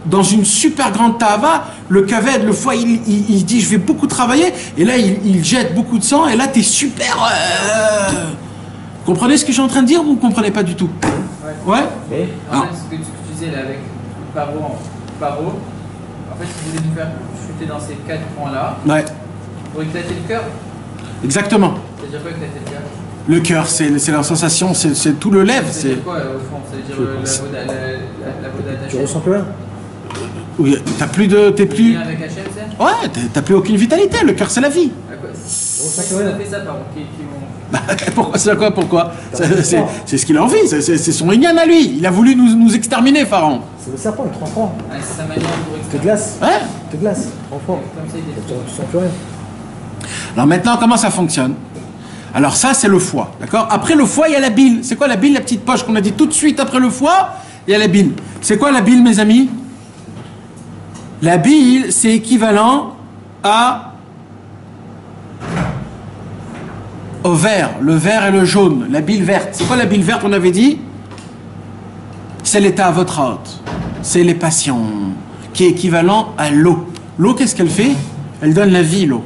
dans une super grande ta'ava, le kaved, le foie, il dit, je vais beaucoup travailler, et là, il jette beaucoup de sang, et là, t'es super... Comprenez ce que je suis en train de dire, ou vous ne comprenez pas du tout? Ouais. En fait, ce que tu disais là, avec Paro, en fait, si vous voulez nous faire chuter dans ces 4 points-là, ouais. Pour éclater le cœur. Exactement. C'est-à-dire quoi éclater le cœur? Le cœur, c'est la sensation, c'est tout le lèvre. C'est quoi au fond? C'est-à-dire la voda Tu ressens plus rien? Oui, t'as plus de... T'es plus... Avec Hachem, c'est? Ouais, t'as plus aucune vitalité, le cœur c'est la vie. Ça fait ça par contre, Pourquoi? C'est quoi? Pourquoi? C'est ce qu'il a envie, c'est son ignan à lui. Il a voulu nous exterminer, Pharaon. C'est le serpent, il te rend froid. c'est sa manière pour Il te glace. Ouais. Il te glace, rend froid. Comme ça, Tu sens plus rien. Alors maintenant, comment ça fonctionne? Alors ça, c'est le foie, d'accord? Après le foie, il y a la bile. C'est quoi la bile? La petite poche qu'on a dit tout de suite après le foie, il y a la bile. C'est quoi la bile, mes amis? La bile, c'est équivalent au vert. Le vert et le jaune. La bile verte. C'est quoi la bile verte, on avait dit? C'est l'état à votre haute. C'est les passions, qui est équivalent à l'eau. L'eau, qu'est-ce qu'elle fait? Elle donne la vie, l'eau.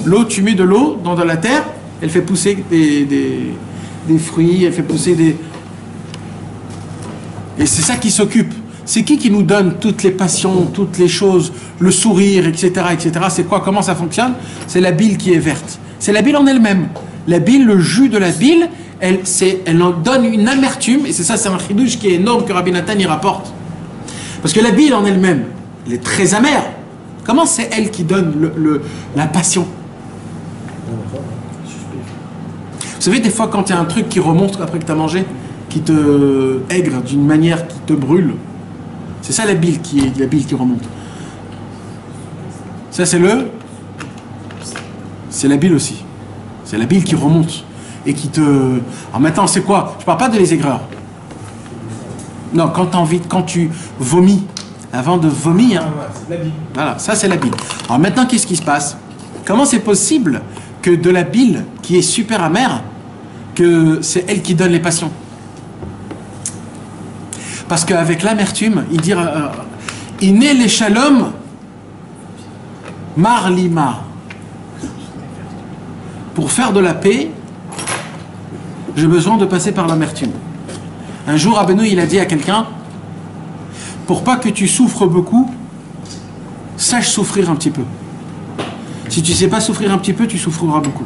L'eau, tu mets de l'eau dans de la terre, elle fait pousser des fruits, elle fait pousser des... Et c'est ça qui s'occupe. c'est qui nous donne toutes les passions, toutes les choses, le sourire, etc., etc. C'est quoi? Comment ça fonctionne? C'est la bile qui est verte. C'est la bile en elle-même. La bile, le jus de la bile, elle en donne une amertume, et c'est ça, c'est un chidouche qui est énorme que Rabbi Nathan y rapporte. Parce que la bile en elle-même, elle est très amère. Comment c'est elle qui donne la passion? Vous savez, des fois, quand il y a un truc qui remonte après que tu as mangé, qui te aigre d'une manière qui te brûle, c'est ça la bile qui remonte. Ça, c'est la bile aussi. C'est la bile qui remonte et qui te... Alors maintenant, c'est quoi? Je parle pas de les aigreurs. Non, quand tu vomis, avant de vomir, c'est la bile. voilà, ça c'est la bile. Alors maintenant, qu'est-ce qui se passe? Comment c'est possible que de la bile qui est super amère, que c'est elle qui donne les passions? Parce qu'avec l'amertume, il dit Iné les shalom mar lima. Pour faire de la paix, j'ai besoin de passer par l'amertume. Un jour, Rabbeinu, il a dit à quelqu'un, pour pas que tu souffres beaucoup, sache souffrir un petit peu. Si tu sais pas souffrir un petit peu, tu souffriras beaucoup.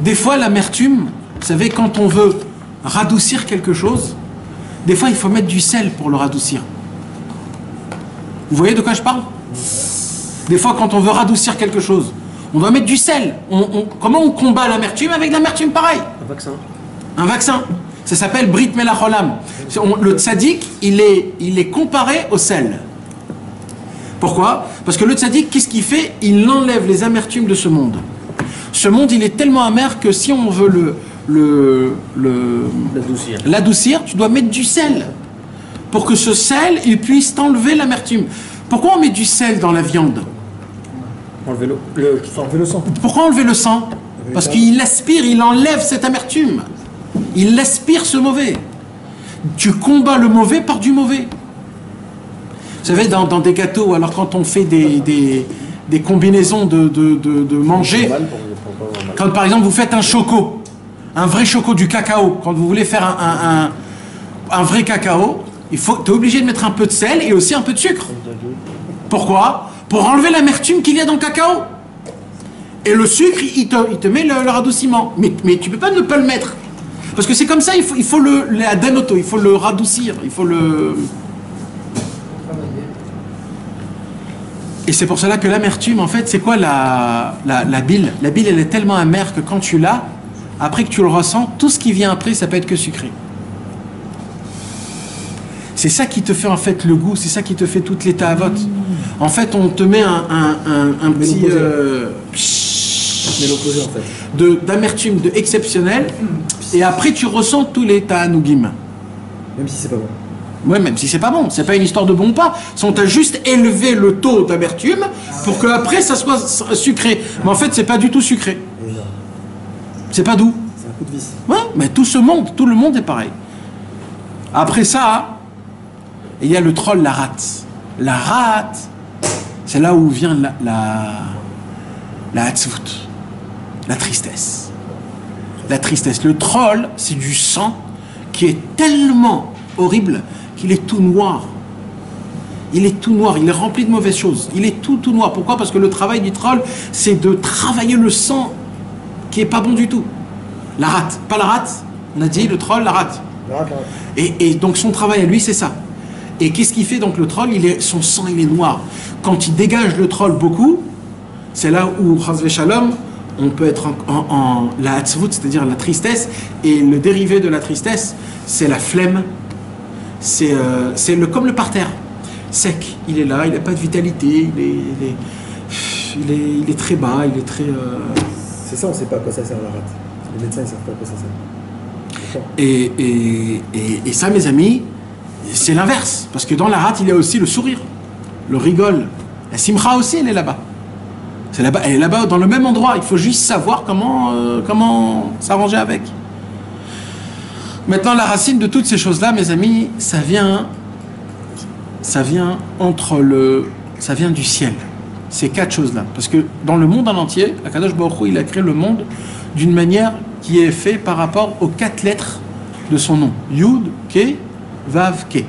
Des fois, l'amertume, vous savez, quand on veut radoucir quelque chose, des fois, il faut mettre du sel pour le radoucir. Vous voyez de quoi je parle? Des fois, quand on veut radoucir quelque chose, on doit mettre du sel. Comment on combat l'amertume? Avec l'amertume, pareil. Un vaccin. Un vaccin. Ça s'appelle Brit Melacholam. Le tzaddik, il est comparé au sel. Pourquoi? Parce que le tzaddik, qu'est-ce qu'il fait? Il enlève les amertumes de ce monde. Ce monde, il est tellement amer que si on veut l'adoucir, tu dois mettre du sel. Pour que ce sel, il puisse t'enlever l'amertume. Pourquoi on met du sel dans la viande? Enlever le sang. Pourquoi enlever le sang? Parce qu'il aspire, il enlève cette amertume. Il aspire ce mauvais. Tu combats le mauvais par du mauvais. Vous savez, dans des gâteaux, alors quand on fait des combinaisons de manger, quand par exemple vous faites un choco, un vrai choco, du cacao, quand vous voulez faire un vrai cacao, tu es obligé de mettre un peu de sel et aussi un peu de sucre. Pourquoi? Pour enlever l'amertume qu'il y a dans le cacao. Et le sucre, il te met le radouciment. Mais tu ne peux pas ne pas le mettre. Parce que c'est comme ça, il faut la danoto, il faut le radoucir, il faut le... Et c'est pour cela que l'amertume, en fait, c'est quoi la bile? La bile, elle est tellement amère que quand tu l'as, après que tu le ressens, tout ce qui vient après, ça peut être que sucré. C'est ça qui te fait en fait le goût, c'est ça qui te fait toutes les ta'avot. En fait, on te met un petit... Mais l'opposé en fait. D'amertume exceptionnel, et après tu ressens tous les ta'anougim. Même si c'est pas bon. Ouais, même si c'est pas bon, c'est pas une histoire de bon ou pas. On t'a juste élevé le taux d'amertume pour que après ça soit sucré. Mais en fait, c'est pas du tout sucré. C'est pas doux. C'est un coup de vis. Ouais, mais tout le monde est pareil. Après ça, il y a le troll, la rate. La rate, c'est là où vient la hatzvut, la tristesse. La tristesse. Le troll, c'est du sang qui est tellement horrible qu'il est tout noir. Il est tout noir, il est rempli de mauvaises choses. Il est tout noir. Pourquoi? Parce que le travail du troll, c'est de travailler le sang qui est pas bon du tout. La rate, pas la rate, on a dit le troll, la rate. Et donc son travail à lui, c'est ça. Et qu'est-ce qu'il fait donc le troll? Son sang, il est noir. Quand il dégage le troll beaucoup, c'est là où, Chas Shalom, on peut être en la hatzvut, c'est-à-dire la tristesse, et le dérivé de la tristesse, c'est la flemme, c'est comme le parterre, sec. Il est là, il n'a pas de vitalité, il est très bas, il est très... C'est ça, on ne sait pas à quoi ça sert la rate. Les médecins ne savent pas à quoi ça sert. Et ça, mes amis, c'est l'inverse. Parce que dans la rate, il y a aussi le sourire, le rigole. La simcha aussi, elle est là-bas. Elle est là-bas, dans le même endroit. Il faut juste savoir comment s'arranger avec. Maintenant, la racine de toutes ces choses-là, mes amis, ça vient du ciel. Ces quatre choses-là. Parce que dans le monde en entier, Akadosh Baruch Hu, il a créé le monde d'une manière qui est faite par rapport aux quatre lettres de son nom. Yud, Ke, Vav, Ke.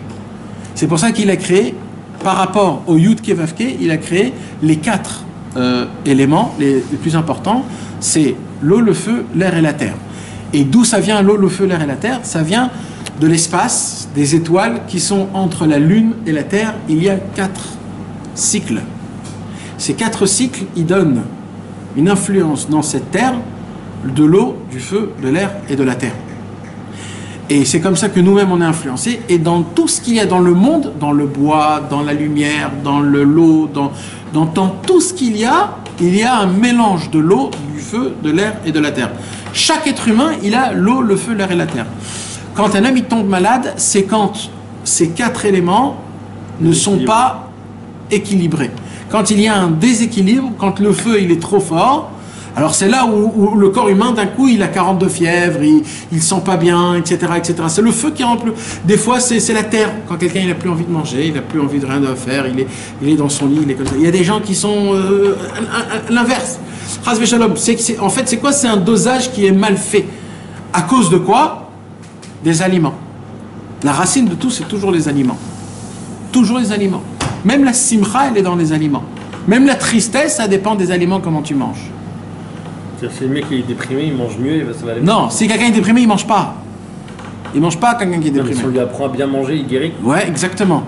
C'est pour ça qu'il a créé, par rapport au Yud Kevavke, il a créé les 4 éléments les plus importants. C'est l'eau, le feu, l'air et la terre. Et d'où ça vient l'eau, le feu, l'air et la terre? Ça vient de l'espace, des étoiles qui sont entre la Lune et la Terre. Il y a 4 cycles. Ces 4 cycles, ils donnent une influence dans cette terre de l'eau, du feu, de l'air et de la terre. Et c'est comme ça que nous-mêmes on est influencés. Et dans tout ce qu'il y a dans le monde, dans le bois, dans la lumière, dans l'eau, dans tout ce qu'il y a un mélange de l'eau, du feu, de l'air et de la terre. Chaque être humain, il a l'eau, le feu, l'air et la terre. Quand un homme il tombe malade, c'est quand ces 4 éléments ne sont pas équilibrés. Quand il y a un déséquilibre, quand le feu il est trop fort, alors c'est là où le corps humain d'un coup il a 42 fièvres, il sent pas bien, etc., etc. C'est le feu qui rend plus. Des fois c'est la terre. Quand quelqu'un il a plus envie de manger, il a plus envie de rien de faire, il est dans son lit, il est comme ça. Il y a des gens qui sont l'inverse. Chas v'shalom. En fait c'est quoi? C'est un dosage qui est mal fait. À cause de quoi? Des aliments. La racine de tout, c'est toujours les aliments. Toujours les aliments. Même la simcha, elle est dans les aliments. Même la tristesse, ça dépend des aliments, comment tu manges. C'est-à-dire si le mec est déprimé, il mange mieux, et ça va aller. Non, si quelqu'un est déprimé, il mange pas. Il mange pas quelqu'un qui est déprimé. Si on lui apprend à bien manger, il guérit. Ouais, exactement.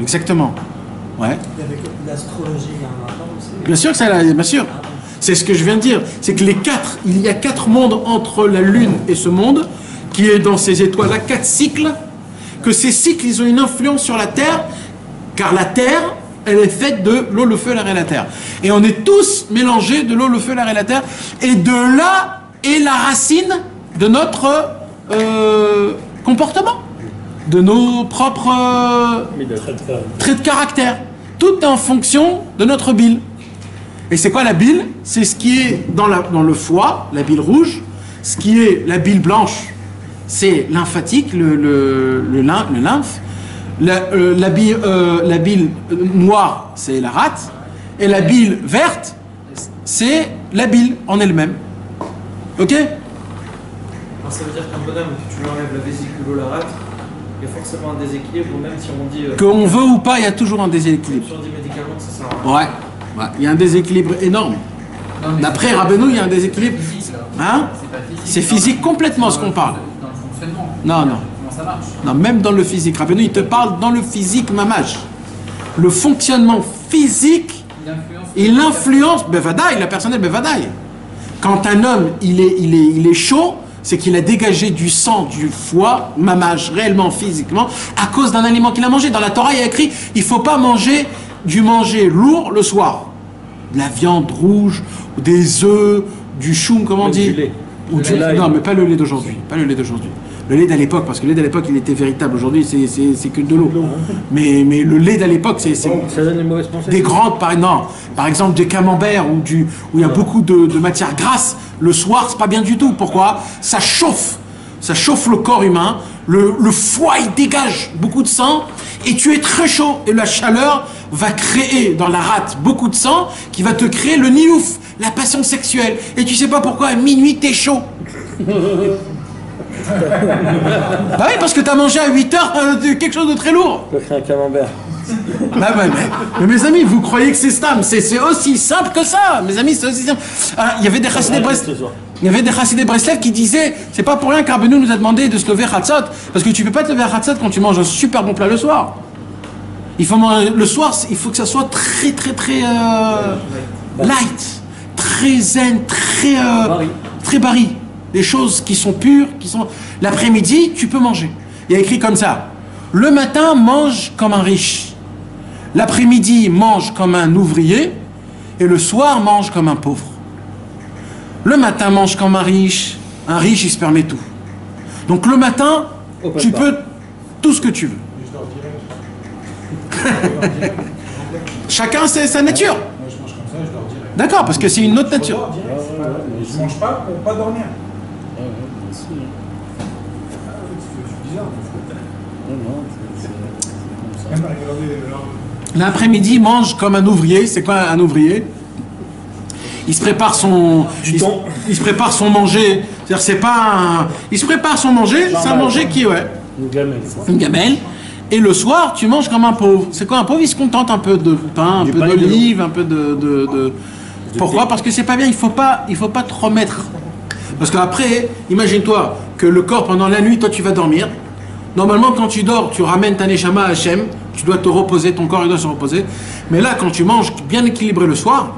Exactement. Ouais. Avec l'astrologie, il y a un rapport aussi. Bien sûr que ça, bien sûr. C'est ce que je viens de dire. C'est que il y a 4 mondes entre la Lune et ce monde, qui est dans ces étoiles-là, 4 cycles, que ces cycles, ils ont une influence sur la Terre, car la Terre, elle est faite de l'eau, le feu, l'air et la terre. Et on est tous mélangés de l'eau, le feu, l'air et la terre, et de là est la racine de notre comportement, de nos propres traits de caractère. Tout est en fonction de notre bile. Et c'est quoi la bile? C'est ce qui est dans le foie, la bile rouge. Ce qui est la bile blanche, c'est lymphatique, le lymphe. La bile noire, c'est la rate. Et la bile verte, c'est la bile en elle-même. Ok? Alors ça veut dire qu'un bonhomme, tu lui enlèves la vésicule ou la rate, il y a forcément un déséquilibre, ou même si on dit... Qu'on veut ou pas, il y a toujours un déséquilibre. Si on dit médicalement que ça sert à rien. Ouais, il y a un déséquilibre énorme. D'après Rabbeinu, il y a un déséquilibre. Hein? C'est physique complètement ce qu'on parle. Dans le fonctionnement. Non. Comment ça marche? Non, même dans le physique. Rabbeinu, il te parle dans le physique mamage. Le fonctionnement physique, il influence Bevadaï, la personne est Bevadaï. Quand un homme, il est chaud, c'est qu'il a dégagé du sang, du foie, mamage, réellement, physiquement, à cause d'un aliment qu'il a mangé. Dans la Torah, il y a écrit, il ne faut pas manger lourd le soir. De la viande rouge, des œufs, du choum, comment on dit? Du lait. Non, mais pas le lait d'aujourd'hui. Pas le lait d'aujourd'hui. Le lait d'à l'époque, parce que le lait d'à l'époque, il était véritable. Aujourd'hui, c'est que de l'eau. Mais le lait d'à l'époque, c'est Ça donne une mauvaise pensée. des grandes, par exemple des camemberts où il y a beaucoup de matières grasses. Le soir, c'est pas bien du tout. Pourquoi? Ça chauffe le corps humain. Le foie, il dégage beaucoup de sang et tu es très chaud. Et la chaleur va créer dans la rate beaucoup de sang qui va te créer le niouf, la passion sexuelle. Et tu sais pas pourquoi, à minuit, t'es chaud. Bah oui, parce que t'as mangé à 8 heures quelque chose de très lourd. Je ferai un camembert. Mais mes amis, vous croyez que c'est simple? C'est aussi simple que ça, mes amis, c'est aussi simple. Il y avait des chassidés Breslev qui disaient, c'est pas pour rien qu'Arbenou nous a demandé de se lever Hatzot, parce que tu peux pas te lever Hatzot quand tu manges un super bon plat le soir. Il faut manger, le soir, il faut que ça soit très light, très zen, très bari. Des choses qui sont pures, L'après-midi, tu peux manger. Il y a écrit comme ça. Le matin, mange comme un riche. L'après-midi, mange comme un ouvrier. Et le soir, mange comme un pauvre. Le matin, mange comme un riche. Un riche, il se permet tout. Donc le matin, tu peux tout ce que tu veux. Chacun, c'est sa nature. Moi, je mange comme ça, je leur dirais. D'accord, parce que c'est une autre nature. Je mange pas pour pas dormir. C'est bizarre. L'après-midi, mange comme un ouvrier. C'est quoi un ouvrier? Il se prépare son manger. C'est-à-dire, c'est pas un... Il se prépare son manger. C'est un manger qui, ouais. Une gamelle. Une gamelle. Et le soir, tu manges comme un pauvre. C'est quoi un pauvre? Il se contente un peu de pain, un peu d'olive, un peu de... Pourquoi? Parce que c'est pas bien, il faut pas te remettre. Parce qu'après, imagine-toi que le corps, pendant la nuit, toi tu vas dormir. Normalement, quand tu dors, tu ramènes ta neshama à Hachem, tu dois te reposer, ton corps il doit se reposer. Mais là, quand tu manges bien équilibré le soir,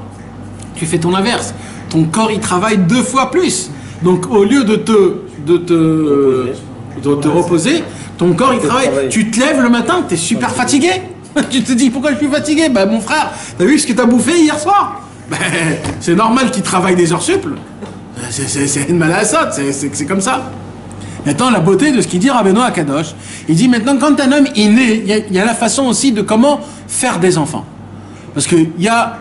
tu fais ton inverse. Ton corps il travaille 2 fois plus. Donc au lieu de te reposer, ton corps il travaille. Tu te lèves le matin, tu es super fatigué. Tu te dis pourquoi je suis fatigué? Bah mon frère, t'as vu ce que t'as bouffé hier soir? Ben, c'est normal qu'il travaille des heures sup. C'est une malassade, c'est comme ça. Maintenant, la beauté de ce qu'il dit Rabbeinu Akadosh, il dit maintenant, quand un homme est né, il y a la façon aussi de comment faire des enfants. Parce que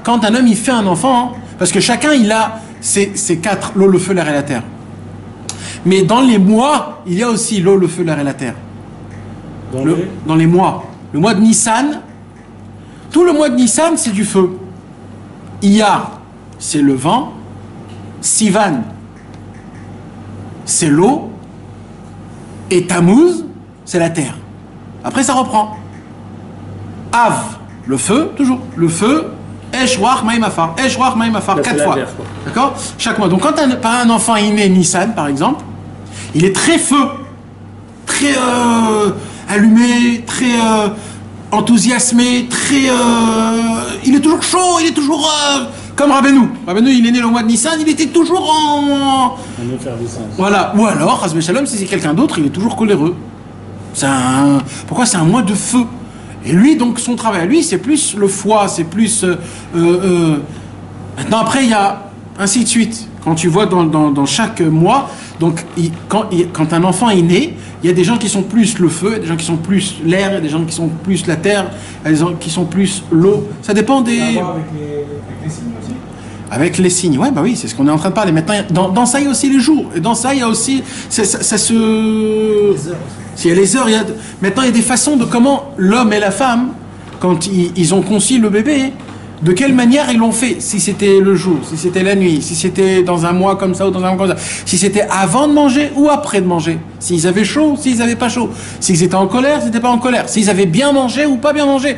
quand un homme il fait un enfant, parce que chacun il a ses 4, l'eau, le feu, l'air et la terre. Mais dans les mois, il y a aussi l'eau, le feu, l'air et la terre. Dans les mois. Le mois de Nissan, tout le mois de Nissan, c'est du feu. Iyar, c'est le vent. Sivan, c'est l'eau. Et Tammuz, c'est la terre. Après, ça reprend. Av, le feu, toujours. Le feu, Eshwach, Maïmafar. Eshwach, Maïmafar, 4 fois. D'accord? Chaque mois. Donc, quand un enfant est né Nissan, par exemple, il est très feu, très allumé, très enthousiasmé, très. Il est toujours chaud, il est toujours. Comme Rabbeinu. Rabbeinu, il est né le mois de Nissan, il était toujours en effervescence. Voilà. Ou alors, Chas Shalom, si c'est quelqu'un d'autre, il est toujours coléreux. Pourquoi? C'est un mois de feu. Et lui, donc, son travail à lui, c'est plus le foie, c'est plus... Maintenant, après, il y a ainsi de suite. Quand tu vois dans chaque mois, donc, quand un enfant est né, il y a des gens qui sont plus le feu, il y a des gens qui sont plus l'air, il y a des gens qui sont plus la terre, il y a des gens qui sont plus l'eau. Ça dépend des... Ça a à voir avec les signes aussi. Avec les signes, ouais, bah oui, c'est ce qu'on est en train de parler. Maintenant, dans ça, il y a aussi les jours. Et dans ça, il y a aussi... Ça se... Les heures. Il y a les heures, maintenant, il y a des façons de comment l'homme et la femme, quand ils ont conçu le bébé, de quelle manière ils l'ont fait. Si c'était le jour, si c'était la nuit, si c'était dans un mois comme ça ou dans un mois comme ça. Si c'était avant de manger ou après de manger. S'ils avaient chaud, s'ils n'avaient pas chaud. S'ils étaient en colère, s'ils n'étaient pas en colère. S'ils avaient bien mangé ou pas bien mangé.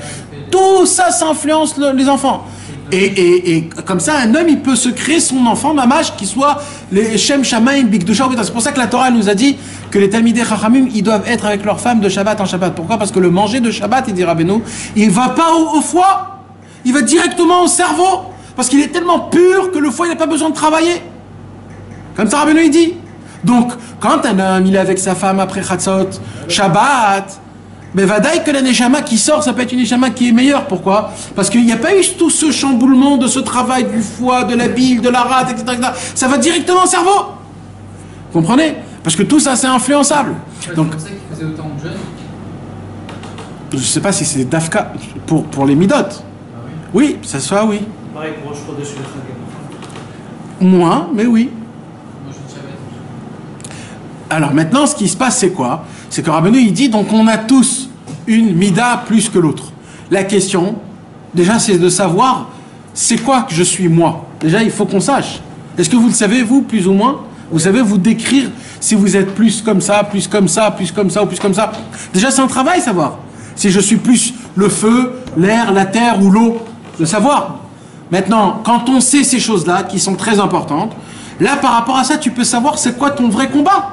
Tout ça, ça influence les enfants. Et comme ça, un homme, il peut se créer son enfant, mamash, qui soit les Shem Shamaim Bikdusha. C'est pour ça que la Torah nous a dit que les Talmidei Chachamim, ils doivent être avec leurs femmes de Shabbat en Shabbat. Pourquoi? Parce que le manger de Shabbat, il dit Rabbeinu, il ne va pas au foie, il va directement au cerveau. Parce qu'il est tellement pur que le foie, il n'a pas besoin de travailler. Comme ça, Rabbeinu, il dit. Donc, quand un homme, il est avec sa femme après Chatzot, Shabbat, mais vadaï que la neshama qui sort, ça peut être une neshama qui est meilleure. Pourquoi? Parce qu'il n'y a pas eu tout ce chamboulement de ce travail du foie, de la bile, de la rate, etc., etc. Ça va directement au cerveau. Vous comprenez? Parce que tout ça, c'est influençable. Donc, c'est pour ça qu'il faisait autant de jeunes. Je ne sais pas si c'est Dafka pour les midot. Ah oui. Oui, ça soit oui. Pareil pour je crois dessus le Chagam. Moins, mais oui. Moi, je ne savais pas. Alors maintenant, ce qui se passe, c'est quoi? C'est que Rabbeinu, il dit, donc on a tous une mida plus que l'autre. La question, déjà, c'est de savoir, c'est quoi que je suis moi? Déjà, il faut qu'on sache. Est-ce que vous le savez, vous, plus ou moins? Vous savez vous décrire si vous êtes plus comme ça, plus comme ça, plus comme ça ou plus comme ça? Déjà, c'est un travail, savoir. Si je suis plus le feu, l'air, la terre ou l'eau, de savoir. Maintenant, quand on sait ces choses-là, qui sont très importantes, là, par rapport à ça, tu peux savoir c'est quoi ton vrai combat.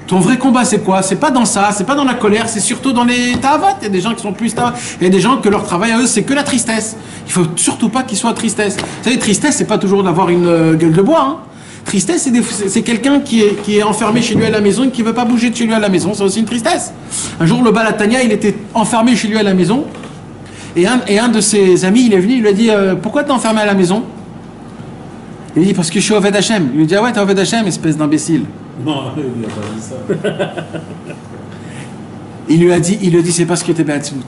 Ton vrai combat, c'est quoi? C'est pas dans ça, c'est pas dans la colère, c'est surtout dans les ta'avot. Il y a des gens qui sont plus ta'avot. Il y a des gens que leur travail à eux, c'est que la tristesse. Il faut surtout pas qu'ils soient tristesse. Vous savez, tristesse, c'est pas toujours d'avoir une gueule de bois. Hein. Tristesse, c'est quelqu'un qui est enfermé chez lui à la maison et qui veut pas bouger de chez lui à la maison. C'est aussi une tristesse. Un jour, le Balatania, il était enfermé chez lui à la maison. Et un de ses amis, il est venu, il lui a dit pourquoi t'es enfermé à la maison? Il dit parce que je suis Oved Hashem. Il lui dit ah ouais, t'es Oved Hashem, espèce d'imbécile. Non, il n'a pas dit ça. Il lui a dit c'est parce que t'es Beatzvout.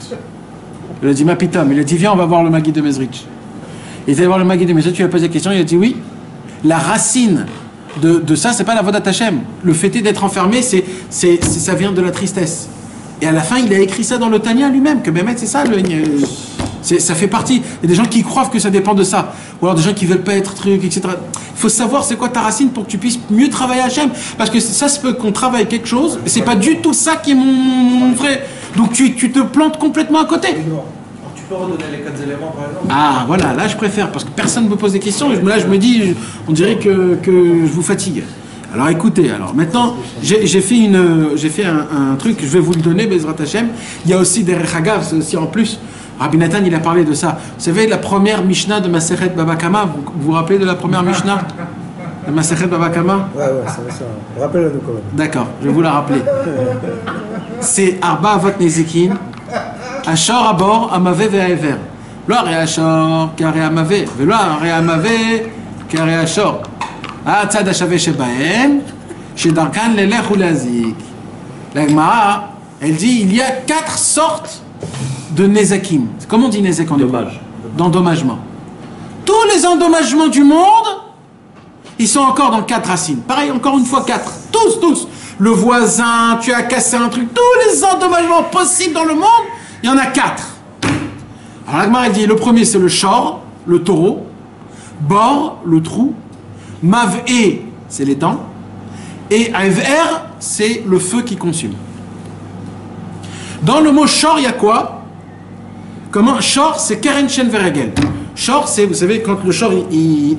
Il lui a dit ma pitom. Il lui a dit viens, on va voir le Maguid de Mezrich. Il est allé voir le Maguid de Mezrich, tu lui as posé la question, il a dit oui. La racine de ça, c'est pas la Vodat Hashem. Le fait d'être enfermé, ça vient de la tristesse. Et à la fin, il a écrit ça dans le Tania lui-même, que Bémet, c'est ça, ça fait partie. Il y a des gens qui croient que ça dépend de ça. Ou alors des gens qui veulent pas être truc, etc. Il faut savoir c'est quoi ta racine pour que tu puisses mieux travailler Hachem. Parce que ça se peut qu'on travaille quelque chose, mais c'est pas du tout ça qui est mon vrai. Donc tu te plantes complètement à côté. Alors tu peux redonner les 4 éléments par exemple? Ah voilà, là je préfère parce que personne ne me pose des questions et là je me dis, on dirait que je vous fatigue. Alors écoutez, alors maintenant j'ai fait un truc, je vais vous le donner, Bezrat Hashem. Il y a aussi des Rechagav, c'est aussi en plus. Rabbi Nathan il a parlé de ça. Vous savez la première Mishnah de Masechet Baba Kama, vous vous rappelez de la première Mishnah de Masechet Baba Kama? Ouais, c'est ça. Rappelle-le-nous quand même. D'accord, je vais vous la rappeler. C'est Arba Avot Nezikin, Ashor Abor, Amave Ve'aever. Lo Are Ashor, Kare Amave, Velo Are Amave, Kare Ashor. Tzad Hashave Shebahem, Shedarkan Lelech ou Lazik. La Gemara, elle dit il y a 4 sortes de Nezakim. Comment on dit Nezek en hébreu? D'endommagement. Tous les endommagements du monde, ils sont encore dans 4 racines. Pareil, encore une fois 4. Tous. Le voisin, tu as cassé un truc. Tous les endommagements possibles dans le monde, il y en a 4. Alors la Gemara, elle dit, le premier c'est le shor, le taureau. Bor, le trou. Mav'e, c'est les dents. Et Aver, c'est le feu qui consume. Dans le mot shor, il y a quoi? Comment? Shor, c'est Keren Shen Veregel. Shor, c'est, vous savez, quand le shor,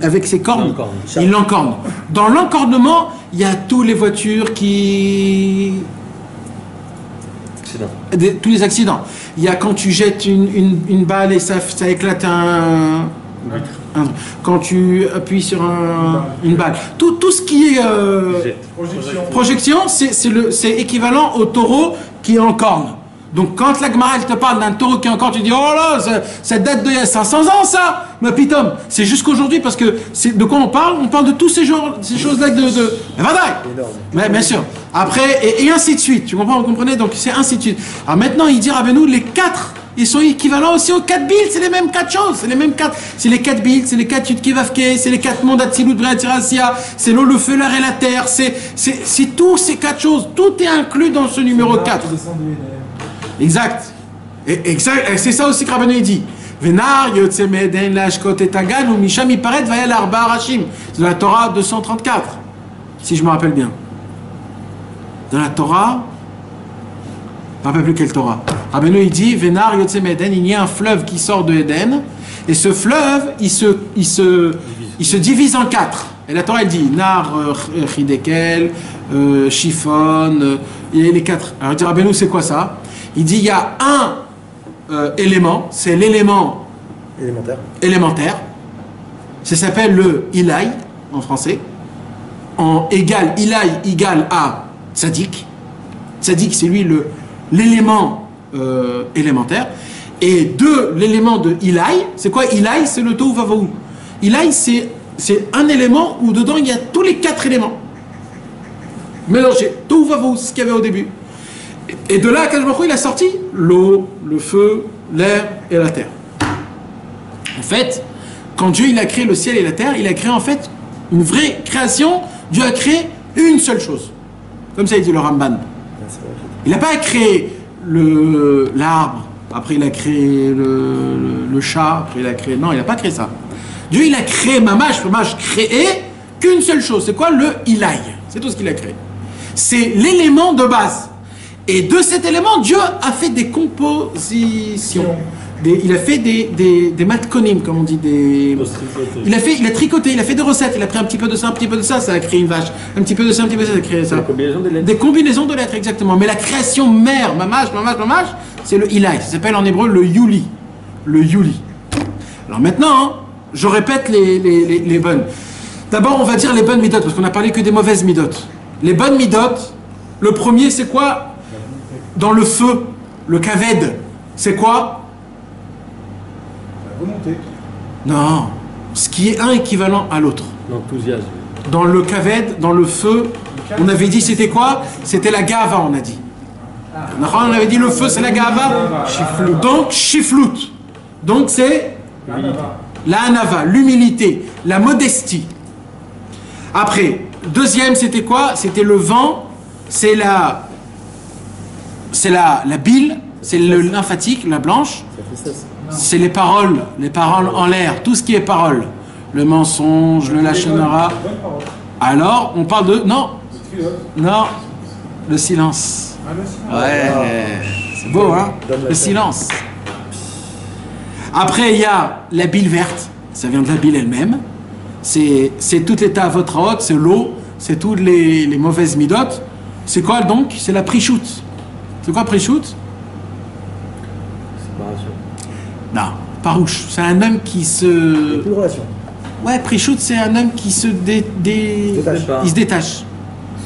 avec ses cornes, il l'encorne. Dans l'encornement, il y a toutes les voitures qui... tous les accidents. Il y a quand tu jettes une balle et ça éclate quand tu appuies sur une balle. Tout ce qui est projection, c'est équivalent au taureau qui est en corne. Donc quand la Gemara elle te parle d'un taureau qui est en corne, tu dis oh là, ça date d'il y a 500 ans ça, ma pitom. C'est jusqu'aujourd'hui parce que de quoi on parle? On parle de tous ces choses-là mais bien sûr. Après, et ainsi de suite. Tu comprends? Vous comprenez? Donc c'est ainsi de suite. Alors maintenant, il dit Rabbeinu, les 4, ils sont équivalents aussi aux 4 billes, c'est les mêmes 4 choses, c'est les mêmes 4, c'est les 4 billes, c'est les 4 Yudkevavke, c'est les 4 mondes Atzilut V'Atzirasia, c'est l'eau, le feu, l'air et la terre, c'est tous ces 4 choses, tout est inclus dans ce numéro 4. Exact. Exact. C'est ça aussi que Rabbeinu dit. Venar Yotze Me'eden Lashkot et Tagan ou Misham Iparet Vayel Arba Arashim. C'est dans la Torah 234, si je me rappelle bien. Dans la Torah, je ne me rappelle plus quelle Torah. Rabbeinu il dit Venar Yotze Me'eden, il y a un fleuve qui sort de Éden et ce fleuve il se divise en 4. Et la Torah elle dit Nar Chidekel, Chiffon, il y a les 4. Alors il dit Rabbeinu c'est quoi ça? Il dit il y a un élément, c'est l'élément élémentaire. Ça s'appelle le Ilai en français. En égal, Ilai égale à Tzadik. Tzadik c'est lui l'élément élémentaire. Et de l'élément de Ilai, c'est quoi Ilai? C'est le Tohu Vavohu. Ilai c'est un élément où dedans il y a tous les 4 éléments. Mélangés. Tohu Vavohu, c'est ce qu'il y avait au début. Et de là, Akadosh Baruch Hu, il a sorti l'eau, le feu, l'air et la terre. En fait, quand Dieu il a créé le ciel et la terre, il a créé en fait une vraie création. Dieu a créé une seule chose. Comme ça, il dit le Ramban. Il n'a pas créé l'arbre, après il a créé le chat, après il a créé... Non, il n'a pas créé ça. Dieu, il a créé Mamash créé qu'une seule chose. C'est quoi? Le Ilai. C'est tout ce qu'il a créé. C'est l'élément de base. Et de cet élément, Dieu a fait des compositions. Il a fait des matkonim, comme on dit. Il a tricoté, il a fait des recettes. Il a pris un petit peu de ça, ça a créé une vache. Un petit peu de ça, ça a créé ça. Des combinaisons de lettres, exactement. Mais la création mère, mamash, c'est le ilai. Ça s'appelle en hébreu le yuli. Le yuli. Alors maintenant, je répète les bonnes. D'abord, on va dire les bonnes midot, parce qu'on n'a parlé que des mauvaises midot. Les bonnes midot, le premier, c'est quoi? Dans le feu, le kaved, c'est quoi? La volonté. Non, ce qui est un équivalent à l'autre. L'enthousiasme. Dans le kaved, dans le feu, on avait dit c'était quoi? C'était la gava, on a dit. On avait dit le feu, c'est la gava. Donc, shiflout. Donc, c'est la anava, l'humilité, la modestie. Après, deuxième, c'était quoi? C'était le vent, c'est la bile, c'est le lymphatique, la blanche, c'est les paroles en l'air, tout ce qui est parole, le mensonge, le lachonara. Alors, on parle de... Non, le silence. Ouais, C'est beau, hein? Le silence. Après, il y a la bile verte. Ça vient de la bile elle-même. C'est tout l'état à votre haute, c'est l'eau, c'est toutes les mauvaises midotes. C'est quoi donc? C'est la prichoute. C'est quoi prichoute? Séparation. Non, parouche. C'est un homme qui Il n'y a se... plus de relation. Ouais, prichoute, c'est un homme qui se Détache. il se détache.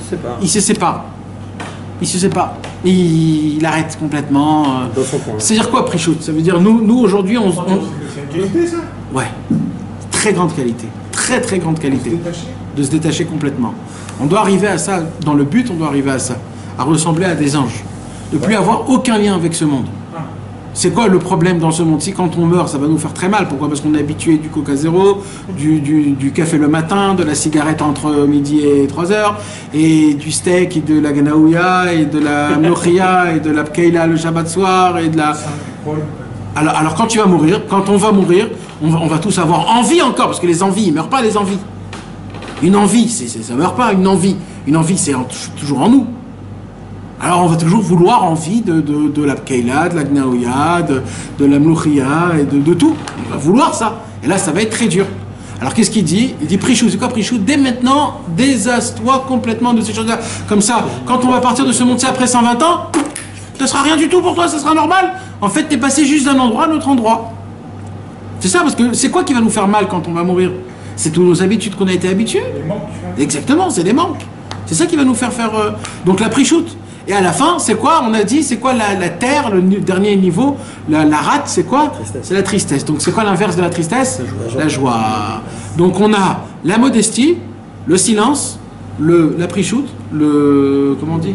C'est pas. Il se sépare. Il se sépare. Il arrête complètement. Dans son coin. C'est-à-dire quoi, prichoute? Ça veut dire, nous aujourd'hui, on... C'est une qualité, ça. Ouais. Très grande qualité. Très, très grande qualité. Détaché. De se détacher complètement. On doit arriver à ça, dans le but, on doit arriver à ça, à ressembler à des anges, de plus avoir aucun lien avec ce monde. C'est quoi le problème dans ce monde-ci? Quand on meurt, ça va nous faire très mal. Pourquoi? Parce qu'on est habitué du Coca Zéro, du café le matin, de la cigarette entre midi et 3h, et du steak, et de la ganaouya, et de la mlochia, et de la pkeila le Shabbat soir, et de la... Alors quand tu vas mourir, quand on va mourir, on va tous avoir envie encore, parce que les envies, ils ne meurent pas les envies. Une envie, ça ne meurt pas, une envie. Une envie, c'est toujours en nous. Alors on va toujours vouloir envie de la pkeila, de la gnaouya, de la mlouchia, et de tout. On va vouloir ça. Et là, ça va être très dur. Alors qu'est-ce qu'il dit? Il dit Prichou, c'est quoi Prichou? Dès maintenant, désastre-toi complètement de ces choses-là. Comme ça, quand on va partir de ce monde-ci après 120 ans, ce ne sera rien du tout pour toi, ça sera normal. En fait, tu es passé juste d'un endroit à un autre endroit. C'est ça, parce que c'est quoi qui va nous faire mal quand on va mourir? C'est toutes nos habitudes qu'on a été habitués. Les manques. Exactement, c'est des manques. C'est ça qui va nous faire donc la prichoute. Et à la fin, c'est quoi? On a dit, c'est quoi la terre, le dernier niveau? La rate, c'est quoi? C'est la tristesse. Donc c'est quoi l'inverse de la tristesse? La joie. Donc on a la modestie, le silence, la prichoute, comment on dit?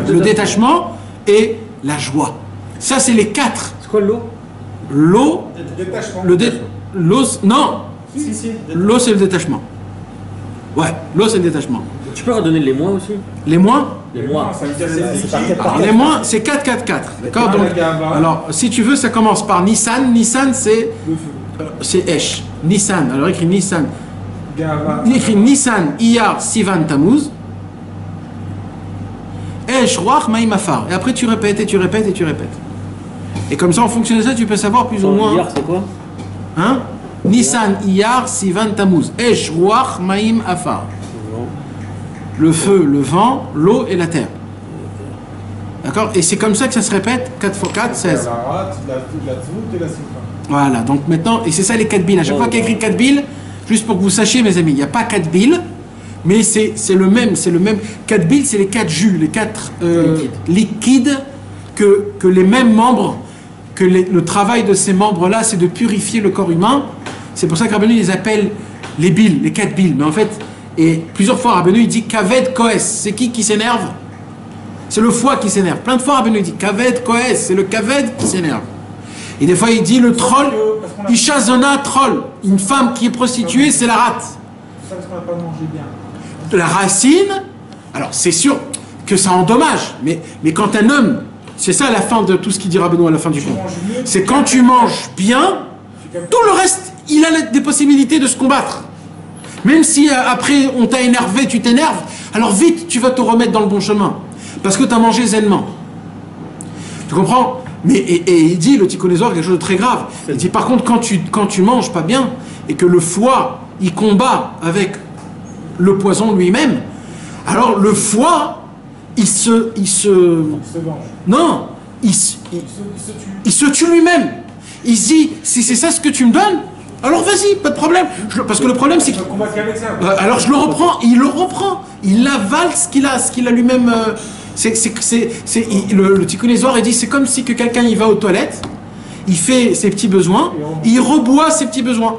Le détachement et la joie. Ça, c'est les quatre. C'est quoi l'eau? L'eau, Détachement. l'eau, non, Si. l'eau c'est le détachement. Ouais, l'eau c'est le détachement. Tu peux redonner les mois aussi? Les moins? Les mois. Ça veut dire C'est par c'est quatre par Alors, quatre. les moins, c'est 4, 4, 4. D'accord? Ah, Donc, la gava. alors, si tu veux, ça commence par Nissan. Nissan, c'est Esh. Nissan. Alors, écrit Nissan. Gava. Il écrit Nissan, Iyar, Sivan, Tammuz. Esh, Ruach, Maïm, Afar. Et après, tu répètes, et tu répètes, et tu répètes. Et comme ça, en fonction de ça, tu peux savoir plus ou moins. Hier, c'est quoi? Hein? Nissan, Iyar, Sivan, Tammuz. Esh, Ruach, Maïm, Afar. Le feu, le vent, l'eau et la terre. D'accord? Et c'est comme ça que ça se répète 4 x 4, 16. La rate, la zvout et la simcha. Voilà, donc maintenant, et c'est ça les 4 billes. À chaque fois qu'il y a écrit 4 billes, juste pour que vous sachiez, mes amis, il n'y a pas 4 billes, mais c'est le même. 4 billes, c'est les 4 jus, les 4 liquides que les mêmes membres, que le travail de ces membres-là, c'est de purifier le corps humain. C'est pour ça que Rabbeinu les appelle les billes, les 4 billes. Mais en fait, et plusieurs fois, Rabbeinu il dit Kaved Koes. C'est qui s'énerve? C'est le foie qui s'énerve. Plein de fois, Rabbeinu il dit Kaved Koes. C'est le Kaved qui s'énerve. Et des fois, il dit le troll, Isha Zona troll. Une femme qui est prostituée, c'est la rate. C'est ça parce qu'on n'a pas mangé bien. La racine, alors c'est sûr que ça endommage. Mais quand un homme, c'est ça la fin de tout ce qu'il dit Rabbeinu à la fin du compte. C'est quand tu manges bien, tout le reste, il a des possibilités de se combattre. Même si après on t'a énervé, tu t'énerves, alors vite tu vas te remettre dans le bon chemin. Parce que tu as mangé zainement. Tu comprends? Mais, et il dit, le Tikkunézor, quelque chose de très grave. Il dit par contre, quand tu manges pas bien, et que le foie, il combat avec le poison lui-même, alors le foie, il se venge. non, il se tue lui-même. Il se dit, si c'est ça ce que tu me donnes, alors vas-y, pas de problème. Parce que le problème, c'est que... On combat qu'avec ça. alors je le reprends, il le reprend. Il avale ce qu'il a lui-même... le Tikkunézor, il dit, c'est comme si que quelqu'un il va aux toilettes, il fait ses petits besoins, il reboit ses petits besoins.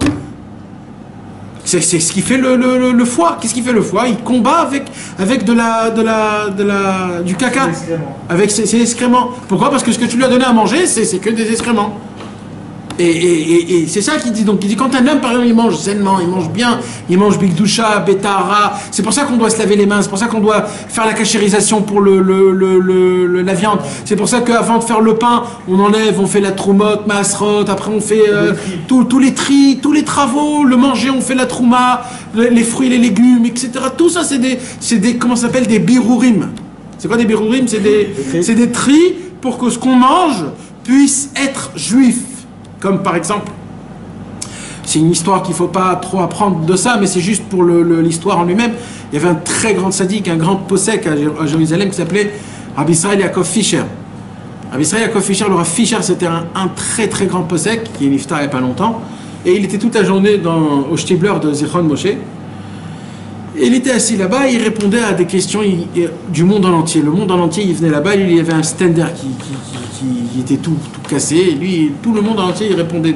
C'est ce qui fait le foie. Qu'est-ce qui fait le foie? Il combat avec du caca. Avec ses excréments. Pourquoi? Parce que ce que tu lui as donné à manger, c'est que des excréments. Et c'est ça qu'il dit. Donc il dit quand un homme, par exemple, il mange sainement, il mange bien, il mange bigdoucha, betara, c'est pour ça qu'on doit se laver les mains, c'est pour ça qu'on doit faire la cachérisation pour la viande, c'est pour ça qu'avant de faire le pain, on fait la troumotte, maasrot, après on fait tous les tris, tous les travaux, le manger, on fait la trouma, les fruits, les légumes, etc. Tout ça, c'est des comment ça s'appelle, des birourim. C'est quoi des birourim? C'est des tris pour que ce qu'on mange puisse être juif. Comme par exemple, c'est une histoire qu'il ne faut pas trop apprendre de ça, mais c'est juste pour l'histoire en lui-même. Il y avait un très grand sadique, un grand possèque à Jérusalem qui s'appelait Rabbi Israël Yaakov Fischer. Rabbi Israël Yaakov Fischer, le Rav Fischer, c'était un très très grand possèque qui est niftar il n'y a pas longtemps. Et il était toute la journée au Shtibler de Zichron Moshe. Et il était assis là-bas et il répondait à des questions du monde en entier. Le monde en entier, il venait là-bas, il y avait un stender qui était tout cassé. Et lui, tout le monde en entier, il répondait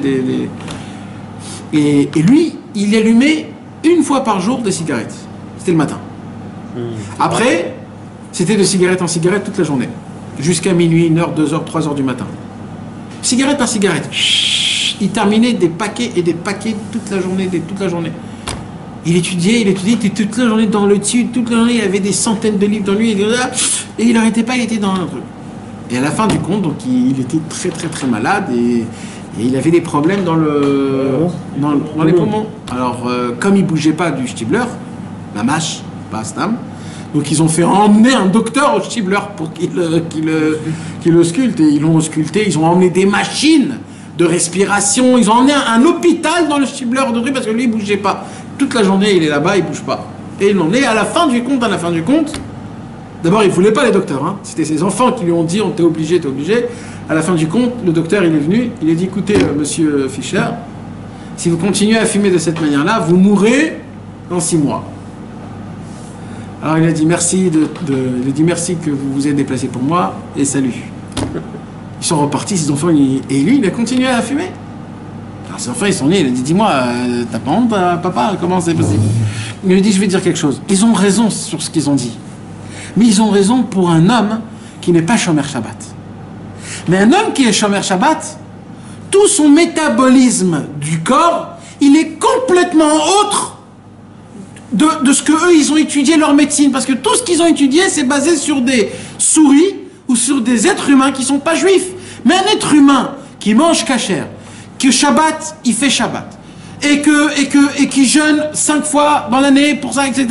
Et lui, il allumait une fois par jour des cigarettes. C'était le matin. Après, c'était de cigarette en cigarette toute la journée. Jusqu'à minuit, 1h, 2h, 3h du matin. Cigarette par cigarette. Il terminait des paquets et des paquets toute la journée, Il étudiait, il était toute la journée dans le dessus, toute la journée, il avait des centaines de livres dans lui, et il n'arrêtait pas, il était dans un truc. Et à la fin du compte, donc il était très très très malade, et il avait des problèmes dans les poumons. Alors, comme il ne bougeait pas du Shtibler, la mâche, pas Stam, donc ils ont fait emmener un docteur au Shtibler pour qu'il le sculpte, et ils l'ont ausculté, ils ont emmené des machines de respiration, ils ont emmené un hôpital dans le Shtibler de Brie parce que lui il ne bougeait pas. Toute la journée il est là-bas, il ne bouge pas. Et ils l'ont emmené à la fin du compte, d'abord il ne voulait pas les docteurs, hein. C'était ses enfants qui lui ont dit t'es obligé. À la fin du compte, le docteur il est venu, il a dit écoutez monsieur Fischer, si vous continuez à fumer de cette manière-là, vous mourrez dans 6 mois. Alors il a dit merci il a dit merci que vous vous êtes déplacé pour moi et salut. Ils sont repartis, ses enfants, et lui, il a continué à fumer. Alors ses enfants, ils sont nés, il a dit dis-moi, t'as pas honte, papa, comment c'est possible? Il lui a dit je vais te dire quelque chose. Ils ont raison sur ce qu'ils ont dit. Mais ils ont raison pour un homme qui n'est pas Shomer Shabbat. Mais un homme qui est Shomer Shabbat, tout son métabolisme du corps, il est complètement autre de ce que eux ils ont étudié leur médecine. Parce que tout ce qu'ils ont étudié, c'est basé sur des souris ou sur des êtres humains qui ne sont pas juifs. Mais un être humain qui mange kasher, que Shabbat, il fait Shabbat, et qui jeûne 5 fois dans l'année pour ça, etc.,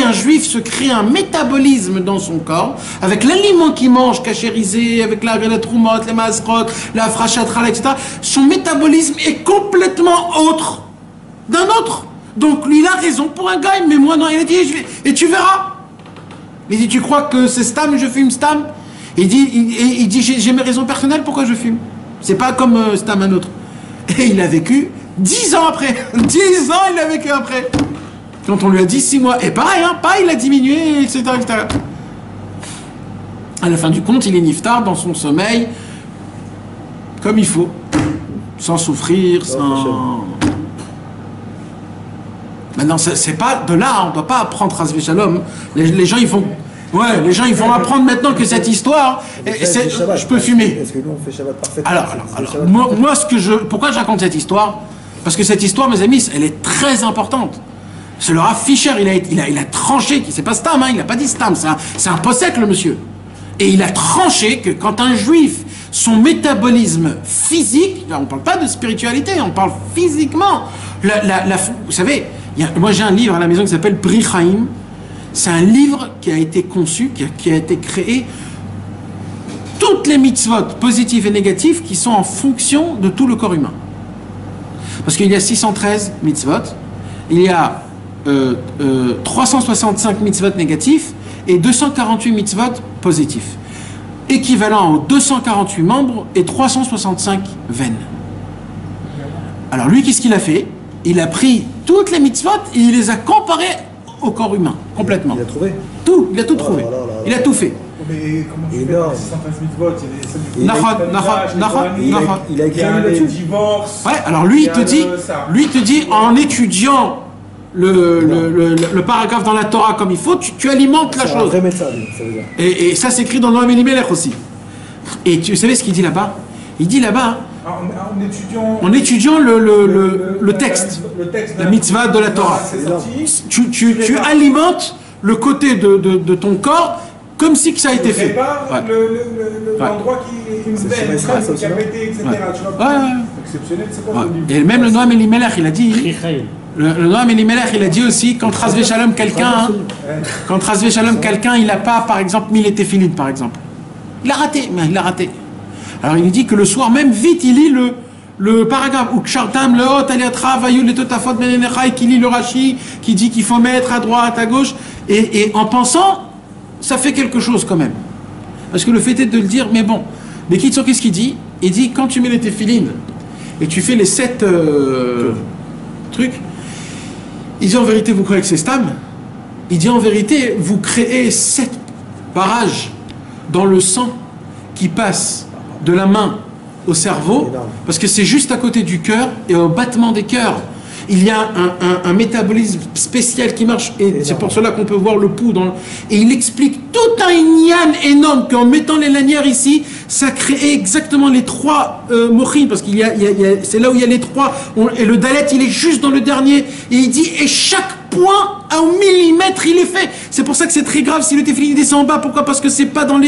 un juif se crée un métabolisme dans son corps, avec l'aliment qu'il mange, kashérisé, avec la troumot, les masrot, la frachatral, etc. Son métabolisme est complètement autre d'un autre. Donc lui, il a raison pour un gars, mais moi non, il a dit, et tu verras. Il dit, tu crois que c'est Stam, je fume Stam? Il dit j'ai mes raisons personnelles, pourquoi je fume? C'est pas comme Stam un autre. Et il a vécu 10 ans après. 10 ans il a vécu après. Quand on lui a dit 6 mois. Et pareil, hein, il a diminué, etc., etc. À la fin du compte, il est niftar dans son sommeil, comme il faut. Sans souffrir, sans... Maintenant, c'est pas de là, on ne doit pas apprendre Hasvé Shalom. Les gens, ils vont... Ouais, les gens, ils vont apprendre maintenant que cette histoire... je peux fumer. Est-ce que nous, on fait Shabbat parfaitement? Alors, moi, pourquoi je raconte cette histoire? Parce que cette histoire, mes amis, elle est très importante. C'est le Rav Fischer, il a tranché, c'est pas Stam, hein, il n'a pas dit Stam, c'est un possèque, le monsieur. Et il a tranché que quand un juif, son métabolisme physique, là, on ne parle pas de spiritualité, on parle physiquement. Vous savez... Moi j'ai un livre à la maison qui s'appelle Bri Chaim. C'est un livre qui a été conçu, qui a été créé, toutes les mitzvot positives et négatives qui sont en fonction de tout le corps humain. Parce qu'il y a 613 mitzvot, il y a 365 mitzvot négatifs et 248 mitzvot positifs. Équivalent aux 248 membres et 365 veines. Alors lui, qu'est-ce qu'il a fait? Il a pris toutes les mitzvot et il les a comparées au corps humain, complètement. Il a trouvé tout, il a tout trouvé. Il a tout fait. Mais comment tu fais 613 mitzvot? Il a écrit un livre les divorces. Ouais, alors lui, il te dit, en étudiant le paragraphe dans la Torah comme il faut, tu alimentes la chose. Un vrai médecin, ça veut dire. Et ça s'écrit dans Noam Elimelech aussi. Et tu savais ce qu'il dit là-bas? Il dit là-bas, en étudiant le texte, la mitzvah de la Torah, tu alimentes le côté de ton corps comme si que ça a été fait. L'endroit qui a pété, etc. Exceptionnel, c'est quoi? Et même le Noam Elimelech, il a dit... Le Noam Elimelech, il a dit aussi, quand Hasvé Shalom quelqu'un, il n'a pas, par exemple, mis les téphilines, par exemple. Il a raté, mais il a raté. Alors il nous dit que le soir même, vite, il lit le paragraphe où Kshartam, le hot, aliatra, vayou, le totafot, menenechai, qui lit le Rashi, qui dit qu'il faut mettre à droite, à gauche, et en pensant, ça fait quelque chose quand même. Parce que le fait est de le dire, mais bon. Mais Kitso, qu'est-ce qu'il dit? Il dit, quand tu mets les téphilines, et tu fais les 7 trucs, il dit en vérité, vous croyez que c'est stam? Il dit en vérité, vous créez 7 barrages dans le sang qui passe de la main au cerveau, parce que c'est juste à côté du cœur et au battement des cœurs. Il y a un métabolisme spécial qui marche, et c'est pour cela qu'on peut voir le pouls dans et il explique tout un ignan énorme qu'en mettant les lanières ici, ça crée exactement les 3 mochines, parce qu'il y a c'est là où il y a les 3, et le dalet il est juste dans le dernier, et il dit, et chaque point à un millimètre il est fait. C'est pour ça que c'est très grave si le téphilin descend en bas. Pourquoi? Parce que c'est pas dans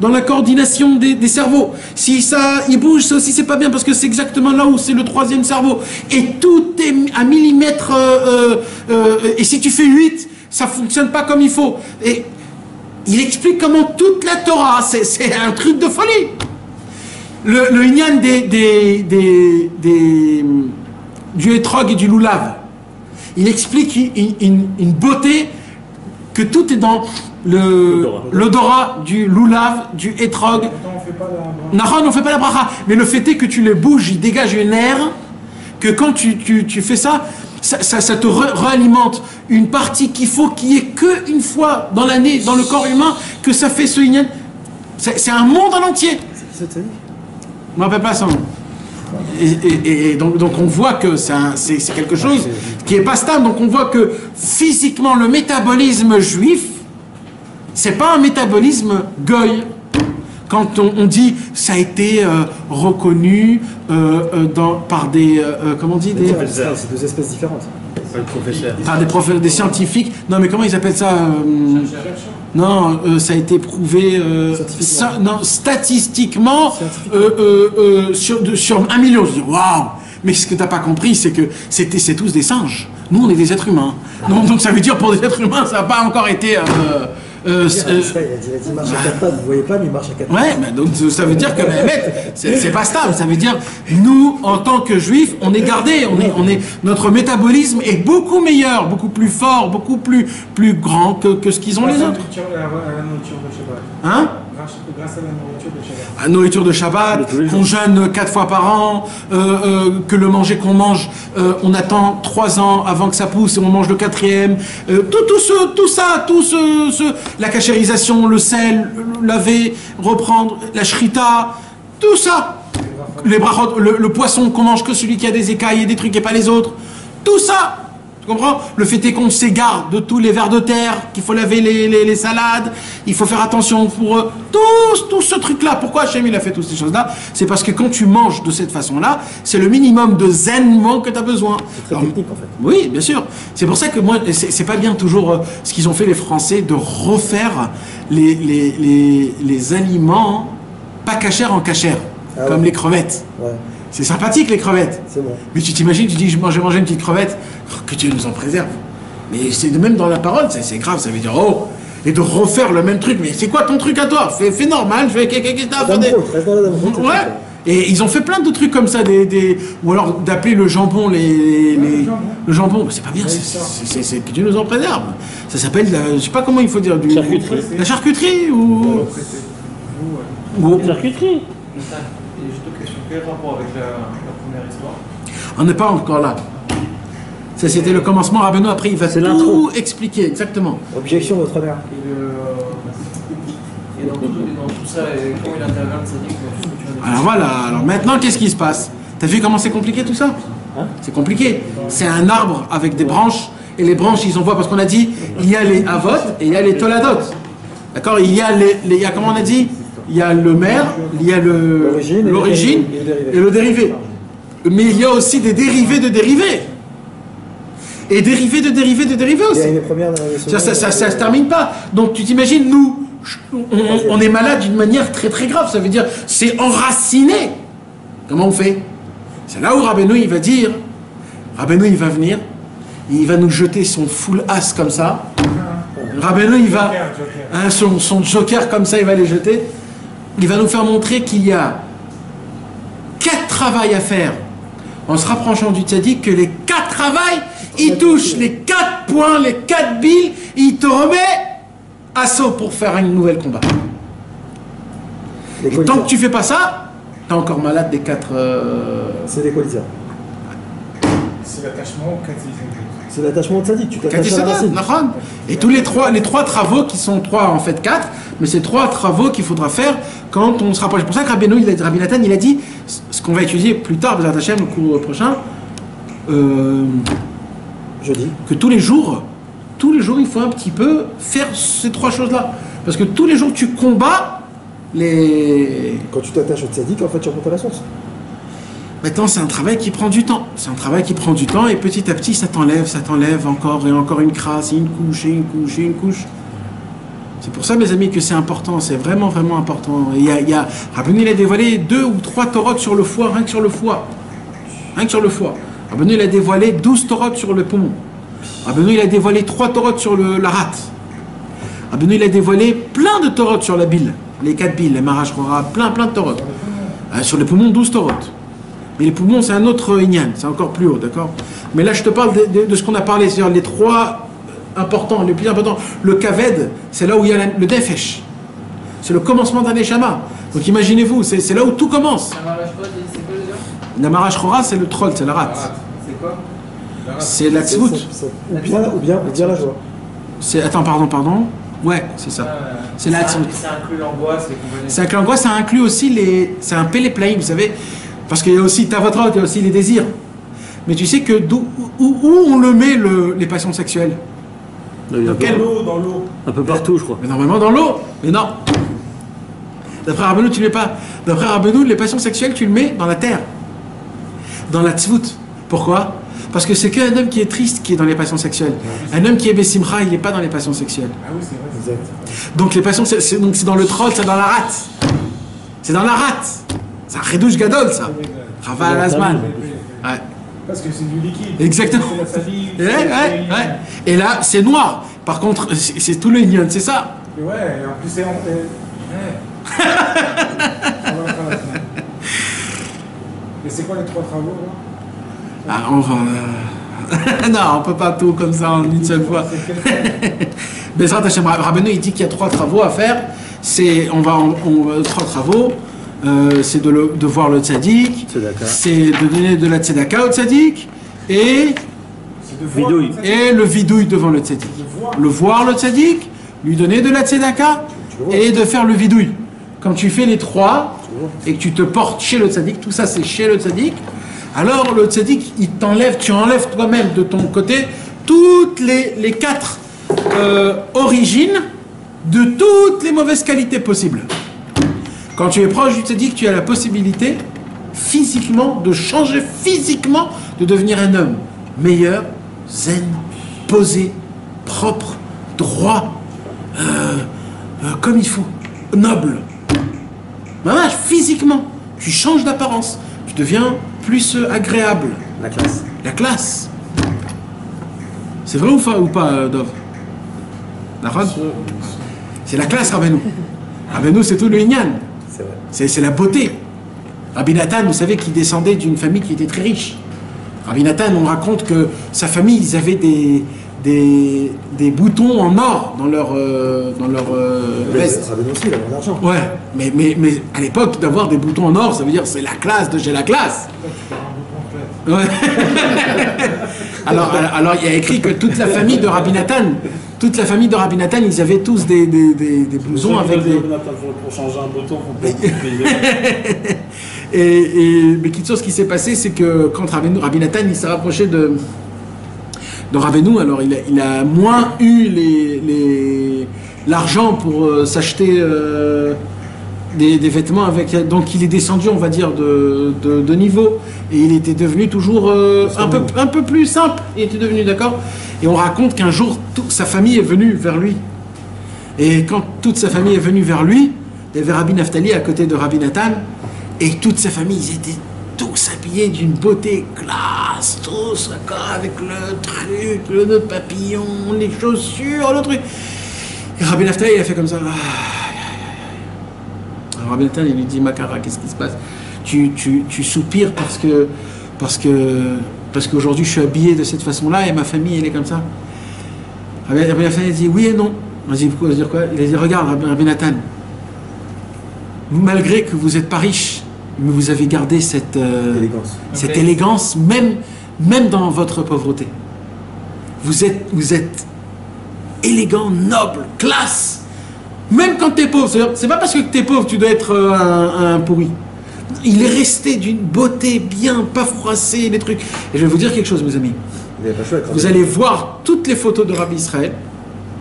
la coordination des cerveaux. Si ça il bouge, ça aussi c'est pas bien, parce que c'est exactement là où c'est le 3e cerveau. Et tout est à millimètre. Et si tu fais 8, ça fonctionne pas comme il faut. Et il explique comment toute la Torah, c'est un truc de folie. Le inyan du hétrog et du loulav. Il explique une beauté, que tout est dans l'odorat du loulav, du hétrog. On ne fait pas la bracha. Mais le fait est que tu les bouges, il dégage une air, que quand tu fais ça, ça te réalimente une partie qu'il faut qu'il y ait qu'une fois dans l'année, dans le corps humain, que ça fait ce inyan. C'est un monde en entier. Je ne me rappelle pas son nom. Et donc on voit que c'est quelque chose qui est pas stable. Donc on voit que physiquement le métabolisme juif, c'est pas un métabolisme goy. Quand on dit ça a été reconnu par des comment on dit c'est 2 espèces différentes. Par des scientifiques. Non mais comment ils appellent ça Non, ça a été prouvé statistiquement sur 1 million. Je dis waouh. Mais ce que tu n'as pas compris, c'est que c'est tous des singes. Nous, on est des êtres humains. Donc ça veut dire pour des êtres humains, ça n'a pas encore été. Il a dit marche à 4 pattes, vous voyez pas, mais il marche à 4 pattes. Ouais, mais donc ça veut dire que c'est pas stable. Ça veut dire nous, en tant que juifs, on est gardés. Notre métabolisme est beaucoup meilleur, beaucoup plus fort, beaucoup plus grand que ce qu'ils ont les autres. Hein? Grâce à la nourriture de Shabbat. La nourriture de Shabbat, qu'on jeûne 4 fois par an, que le manger qu'on mange, on attend 3 ans avant que ça pousse et on mange le 4e. La cachérisation, le sel, laver, reprendre, la shrita, tout ça. Les brachot, le poisson qu'on mange que celui qui a des écailles et des trucs et pas les autres. Tout ça. Tu comprends? Le fait est qu'on s'égare de tous les vers de terre, qu'il faut laver les salades, il faut faire attention pour tout ce truc-là. Pourquoi Hachem il a fait toutes ces choses-là? C'est parce que quand tu manges de cette façon-là, c'est le minimum de zen que tu as besoin. C'est très technique en fait. Oui, bien sûr. C'est pour ça que moi, c'est pas bien toujours ce qu'ils ont fait les Français de refaire les aliments pas cachers en cachère, comme les crevettes. Ouais. C'est sympathique les crevettes. C'est bon. Mais tu t'imagines, tu dis, j'ai mangé une petite crevette, que Dieu nous en préserve. Mais c'est de même dans la parole, c'est grave, ça veut dire, oh, et de refaire le même truc. Mais c'est quoi ton truc à toi? Fais normal, fais ouais. Et ils ont fait plein de trucs comme ça, ou alors d'appeler le jambon le jambon. C'est pas bien, c'est que Dieu nous en préserve. Ça s'appelle, je sais pas comment il faut dire, charcuterie. La charcuterie ou charcuterie. Quel rapport avec la première histoire? On n'est pas encore là. Ça, c'était le commencement. Rabbeinu, après, il va tout expliquer, exactement. Objection, votre honneur. Et dans tout ça, quand il intervient, ça dit que... Alors voilà, alors maintenant, qu'est-ce qui se passe? T'as vu comment c'est compliqué tout ça? C'est compliqué. C'est un arbre avec des branches, et les branches, ils envoient, parce qu'on a dit, il y a les avot et il y a les toladot. D'accord? Il y a comment on a dit? Il y a le mère, il y a l'origine et le dérivé. Mais il y a aussi des dérivés de dérivés. Et dérivés de dérivés de dérivés aussi. Ça se termine pas. Donc tu t'imagines, nous, on est malade d'une manière très très grave. Ça veut dire, c'est enraciné. Comment on fait? C'est là où Rabbeinu, il va dire, Rabbeinu, il va venir, il va nous jeter son full as comme ça. Rabbeinu, il va, son joker comme ça, il va les jeter. il va nous faire montrer qu'il y a 4 travails à faire en se rapprochant du tzaddik, que les 4 travails, il touche les 4 points, les 4 billes, il te remet à saut pour faire un nouvel combat. Et tant que tu fais pas ça, t'es encore malade des 4... C'est les coliseurs. C'est l'attachement au tzaddik. C'est l'attachement au tzaddik, tu t'attaches à la racine. Et tous les trois travaux qui sont 3 en fait 4, mais c'est 3 travaux qu'il faudra faire quand on se rapproche. C'est pour ça que Rabbi Nathan, il a dit, ce qu'on va étudier plus tard, Bezrat Hashem, le cours prochain, Jeudi. que tous les jours, il faut un petit peu faire ces 3 choses-là. Parce que tous les jours, tu combats les... Quand tu t'attaches au tzaddik, en fait, tu remontes à la source. Maintenant, c'est un travail qui prend du temps. C'est un travail qui prend du temps et petit à petit, ça t'enlève encore et encore une crasse, et une couche, et une couche, et une couche. C'est pour ça, mes amis, que c'est important. C'est vraiment, vraiment important. Rabbeinu, il a dévoilé 2 ou 3 torotes sur le foie, rien que sur le foie. Rien que sur le foie. Rabbeinu, il a dévoilé 12 torotes sur le poumon. Rabbeinu, il a dévoilé 3 torotes sur la rate. Rabbeinu, il a dévoilé plein de torotes sur la bile. Les 4 billes, les marash rora, plein de torotes. Sur les poumons, 12 torotes. Mais les poumons, c'est un autre inyan, c'est encore plus haut, d'accord? Mais là, je te parle de ce qu'on a parlé, c'est-à-dire les 3 importants, les plus importants. Le kaved, c'est là où il y a le nefesh. C'est le commencement d'un neshama. Donc imaginez-vous, c'est là où tout commence. La marash rora, c'est le troll, c'est la rate. C'est quoi? C'est la tzvout. Ou bien la joie. Attends, pardon. Ouais, c'est ça. C'est la tzvout. Ça inclut l'angoisse, les compagnies. C'est inclut l'angoisse, ça inclut aussi c'est un péléplaïm, vous savez. Parce qu'il y a aussi Tavotrot, il y a aussi les désirs. Mais tu sais que où on le met les passions sexuelles? Dans l'eau. Un peu partout, je crois. Mais normalement dans l'eau. Mais non. D'après Rabbeinu, tu ne le mets pas. D'après Rabbeinu, les passions sexuelles, tu le mets dans la terre. Dans la tzvout. Pourquoi? Parce que c'est qu'un homme qui est triste qui est dans les passions sexuelles. Un homme qui est bessimra, il n'est pas dans les passions sexuelles. Ah oui, c'est vrai. Exact. Donc les passions, c'est dans le troll, c'est dans la rate. C'est dans la rate. C'est un redouche gadol, ça. Rava Alazman. Ouais. Parce que c'est du liquide. Exactement. C'est la salive. Ouais. Et là, c'est noir. Par contre, c'est tout le ignon, c'est ça. Et ouais, et en plus c'est ouais. Et c'est quoi les 3 travaux là? Ah, enfin. Non, on peut pas tout comme ça en une seule fois. Bezrat Hashem, Rabbeinu, il dit qu'il y a 3 travaux à faire. On va 3 travaux. C'est de voir le tzaddik, c'est de donner de la tzedaka au tzaddik et le vidouille devant le tzaddik. Le voir le tzaddik, lui donner de la tzedaka et de faire le vidouille. Quand tu fais les 3 et que tu te portes chez le tzaddik, tout ça c'est chez le tzaddik, alors le tzaddik tu enlèves toi-même de ton côté toutes les 4 origines de toutes les mauvaises qualités possibles. Quand tu es proche du tzaddik, tu as la possibilité physiquement de changer physiquement, de devenir un homme meilleur, zen, posé, propre, droit, comme il faut, noble. Mamage, physiquement, tu changes d'apparence, tu deviens plus agréable. La classe. La classe. C'est vrai ou pas, Dov? C'est la classe, Rabbeinu. Rabbeinu, c'est tout le inyan. C'est la beauté. Rabbi Nathan, vous savez, qui descendait d'une famille qui était très riche. Rabbi Nathan, on raconte que sa famille, ils avaient des boutons en or dans leur veste. Rabbeinu aussi, il avait de l'argent. Ouais, mais à l'époque, d'avoir des boutons en or, ça veut dire c'est la classe de chez la classe. Ouais. alors, il y a écrit que toute la famille de Rabbi Nathan, ils avaient tous des blousons avec des... Pour changer un bouton, faut pas mais quelque chose qui s'est passé, c'est que quand Rabbi Nathan, il s'est rapproché de Rabbeinu, alors il a moins eu l'argent pour s'acheter des vêtements avec, donc il est descendu, on va dire, de niveau, et il était devenu toujours un peu plus simple. Il était devenu, d'accord. Et on raconte qu'un jour toute sa famille est venue vers lui, et quand toute sa famille est venue vers lui, il y avait Rabbi Naftali à côté de Rabbi Nathan, et toute sa famille, ils étaient tous habillés d'une beauté classe, tous d'accord, avec le truc, le nœud papillon, les chaussures, le truc. Et Rabbi Naftali, il a fait comme ça. Rabbi Nathan, il lui dit, Makara, qu'est-ce qui se passe? Tu soupires parce qu'aujourd'hui je suis habillé de cette façon-là et ma famille elle est comme ça. Rabbi Nathan il dit oui et non. On dit pourquoi? Dire quoi? Il a dit regarde Rabbi Nathan, malgré que vous n'êtes pas riche, mais vous avez gardé cette élégance même dans votre pauvreté. Vous êtes élégant, noble, classe. Même quand tu es pauvre, c'est pas parce que tu es pauvre que tu dois être un pourri. Il est resté d'une beauté bien, pas froissé, les trucs. Et je vais vous dire quelque chose, mes amis. Vous allez voir toutes les photos de Rabbi Israël.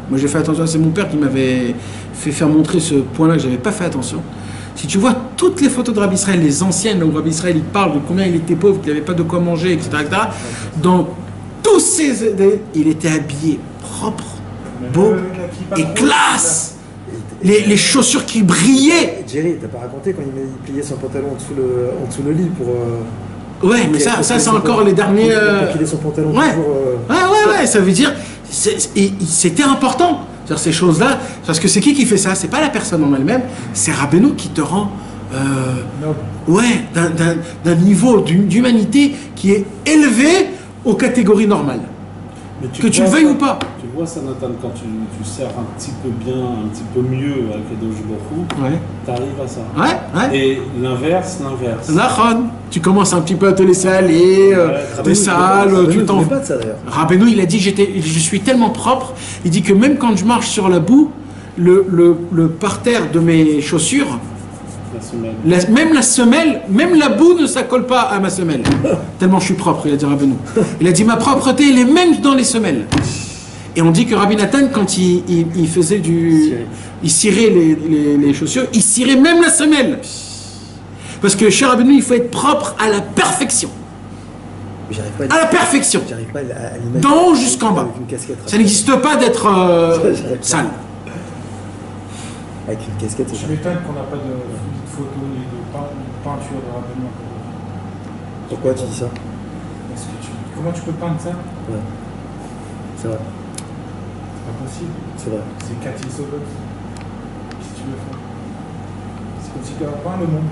Moi, j'ai fait attention, c'est mon père qui m'avait fait faire montrer ce point-là que je n'avais pas fait attention. Si tu vois toutes les photos de Rabbi Israël, les anciennes, là où Rabbi Israël il parle de combien il était pauvre, qu'il n'avait pas de quoi manger, etc., dans tous ces... il était habillé propre, beau et classe. Les chaussures qui brillaient. Jerry, t'as pas raconté quand il pliait son pantalon en dessous le lit pour... Ouais, mais ça c'est encore les derniers... Pour qu'il ait son pantalon toujours... Ouais, ça veut dire... C'était important, c'est-à-dire ces choses-là, parce que c'est qui fait ça? C'est pas la personne en elle-même, c'est Rabbeinu qui te rend... d'un niveau d'humanité qui est élevé aux catégories normales. Que tu le veuilles ou pas. Tu vois ça, Nathan, quand tu sers un petit peu bien, un petit peu mieux avec Kadosh Baruch Hu, t'arrives à ça. Ouais. Et l'inverse. Tu commences un petit peu à te laisser aller, t'es sale, tu t'en... Rabbeinu, il a dit, je suis tellement propre, il dit que même quand je marche sur la boue, le parterre de mes chaussures, même la semelle, même la boue ne s'accole pas à ma semelle. Tellement je suis propre, il a dit Rabbeinu. Il a dit ma propreté, elle est même dans les semelles. Et on dit que Rabbi Nathan, quand il faisait il cirait les chaussures, il cirait même la semelle. Parce que chez Rabbeinu, il faut être propre à la perfection. À la perfection. D'en haut jusqu'en bas. Ça n'existe pas d'être sale. Avec une casquette, je m'étonne qu'on n'a pas de photos et de peinture de Rabbeinu. Pourquoi tu dis ça? Comment tu peux peindre ça? Ouais. C'est vrai. C'est pas possible. C'est vrai. C'est Cathy Sobot. Si tu veux faire. C'est comme si tu avais peint le monde.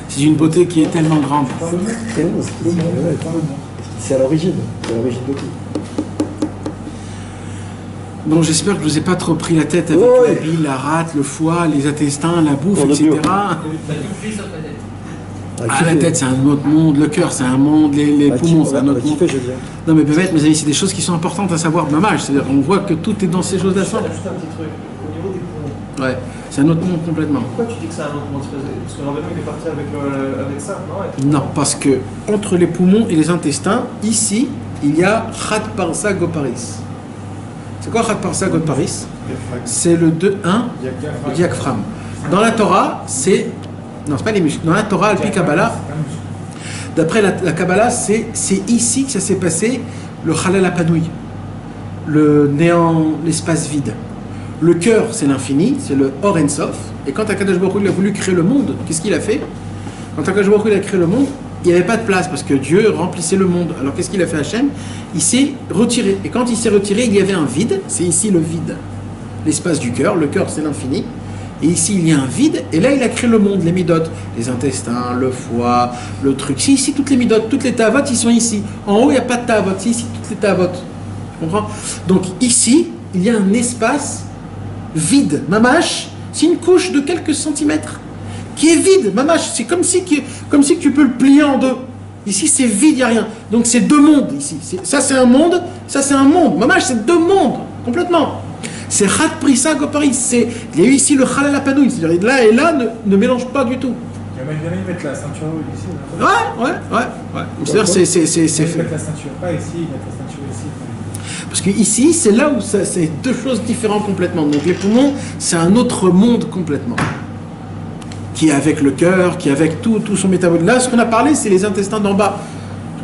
C'est une beauté qui est tellement grande. C'est à l'origine. C'est à l'origine de tout. Donc j'espère que je ne vous ai pas trop pris la tête avec la bile, la rate, le foie, les intestins, la bouffe, etc. La tête c'est un autre monde, le cœur c'est un monde, les poumons c'est un autre monde. Non mais peut-être mes amis, c'est des choses qui sont importantes à savoir, mamage, c'est-à-dire on voit que tout est dans ces choses-là. Juste un petit truc, au niveau des poumons. Ouais, c'est un autre monde complètement. Pourquoi tu dis que c'est un autre monde? Parce que Rabbeinu il est parti avec ça, non? Non, parce que entre les poumons et les intestins, ici, il y a Chat Parsa Goparis. C'est quoi Chat Parsa Goparis? C'est le 2-1, le diaphragme. Dans la Torah, c'est... Non, c'est pas les muscles. Dans la Torah, Alpi Kabbalah, d'après la Kabbalah, c'est ici que ça s'est passé, le Chalal Apanoui, le néant, l'espace vide. Le cœur, c'est l'infini, c'est le Or En Sof. Et quand Akadosh Baruch Hu a voulu créer le monde, qu'est-ce qu'il a fait? Quand Akadosh Baruch Hu a créé le monde, il n'y avait pas de place parce que Dieu remplissait le monde. Alors qu'est-ce qu'il a fait Hachem? Il s'est retiré. Et quand il s'est retiré, il y avait un vide. C'est ici le vide. L'espace du cœur. Le cœur, c'est l'infini. Et ici, il y a un vide. Et là, il a créé le monde, les midotes. Les intestins, le foie, le truc. C'est ici toutes les midotes. Toutes les tavotes, ils sont ici. En haut, il n'y a pas de tavotes. C'est ici toutes les tavotes. Tu comprends? Donc ici, il y a un espace vide. Mamash, c'est une couche de quelques centimètres qui est vide. Mamash, c'est comme si tu peux le plier en deux. Ici, c'est vide, il n'y a rien. Donc, c'est deux mondes ici. Ça, c'est un monde. Ça, c'est un monde. Mamash, c'est deux mondes, complètement. C'est Chat Prisa Goparis. Il y a eu ici le Chalal Apanoui. C'est-à-dire, là et là ne mélange pas du tout. Il y a même mettre la ceinture ici. Ouais. C'est-à-dire, c'est fait. Mettre la ceinture pas ici, mettre la ceinture ici. Parce que ici, c'est là où c'est deux choses différentes complètement. Donc, les poumons, c'est un autre monde complètement. Qui est avec le cœur, qui est avec tout son métabolisme. Là, ce qu'on a parlé, c'est les intestins d'en bas.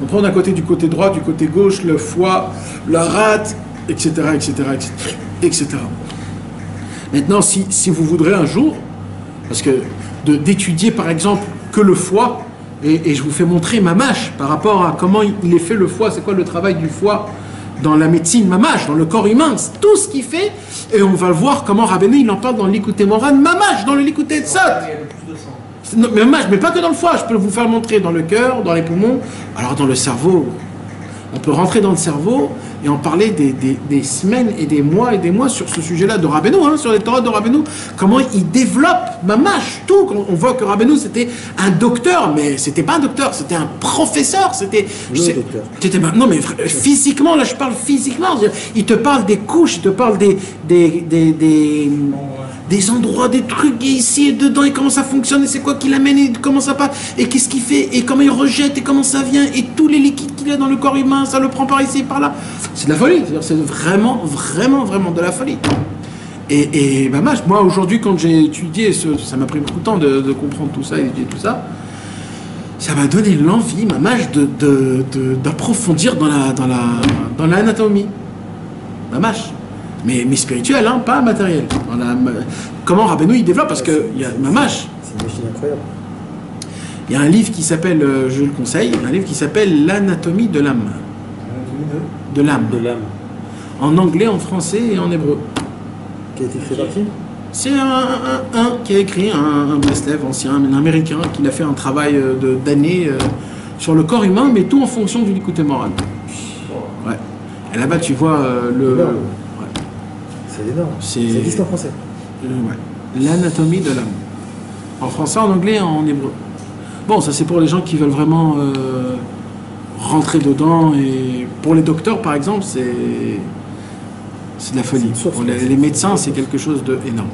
On prend d'un côté du côté droit, du côté gauche, le foie, la rate, etc. Maintenant, si vous voudrez un jour, parce que d'étudier par exemple que le foie, et je vous fais montrer ma mâche par rapport à comment il est fait le foie, c'est quoi le travail du foie dans la médecine. racines mamash, dans le corps humain, tout ce qu'il fait, et on va le voir comment Rabbeinu il en parle dans l'Ikouté Moran, mamash, dans le Likouté Tzot. Non, mais pas que dans le foie, je peux vous faire montrer dans le cœur, dans les poumons, alors dans le cerveau. On peut rentrer dans le cerveau et en parler des semaines et des mois sur ce sujet-là de Rabbeinu, sur les Torahs de Rabbeinu, comment il développe mamash, tout. On voit que Rabbeinu c'était un docteur, mais c'était pas un docteur, c'était un professeur, non mais physiquement, là je parle physiquement, il te parle des couches, il te parle des endroits, des trucs ici et dedans, et comment ça fonctionne, et c'est quoi qu'il amène, et comment ça passe, et qu'est-ce qu'il fait, et comment il rejette, et comment ça vient, et tous les liquides qu'il y a dans le corps humain, ça le prend par ici et par là. C'est de la folie, c'est vraiment de la folie. Et moi aujourd'hui, quand j'ai étudié, ça m'a pris beaucoup de temps de comprendre tout ça, et d'étudier tout ça, ça m'a donné l'envie, d'approfondir dans l'anatomie. Mais spirituel, pas matériel. Comment Rabbeinu il développe, parce que il y a mamash. C'est une machine incroyable. Il y a un livre qui s'appelle, je le conseille, un livre qui s'appelle L'anatomie de l'âme. De l'âme. En anglais, en français et en hébreu. Qui a été écrit par qui? C'est un qui a écrit, un Breslev ancien, un américain, qui a fait un travail d'années sur le corps humain, mais tout en fonction du Likouté Moran. Ouais. Et là-bas, tu vois c'est énorme. Ça existe en français. L'anatomie de l'âme. En français, en anglais et en hébreu. Bon, ça c'est pour les gens qui veulent vraiment rentrer dedans. Et pour les docteurs, par exemple, c'est de la folie. Pour les médecins, c'est quelque chose d'énorme.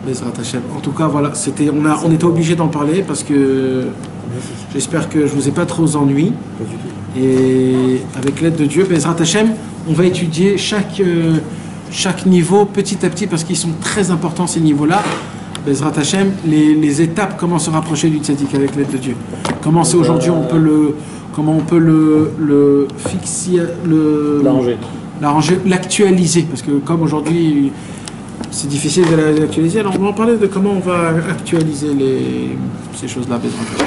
Bezrat Hashem. En tout cas, voilà, on était obligé d'en parler parce que j'espère que je vous ai pas trop ennuyé. Pas du tout. Et avec l'aide de Dieu, Bezrat Hashem, on va étudier chaque niveau petit à petit parce qu'ils sont très importants ces niveaux-là. Bezrat Hashem, les étapes, comment se rapprocher du tzaddik avec l'aide de Dieu. Comment c'est aujourd'hui, comment on peut le fixer, l'arranger, l'actualiser. Parce que comme aujourd'hui, c'est difficile de l'actualiser, alors on va en parler de comment on va actualiser ces choses-là, Bezrat Hashem.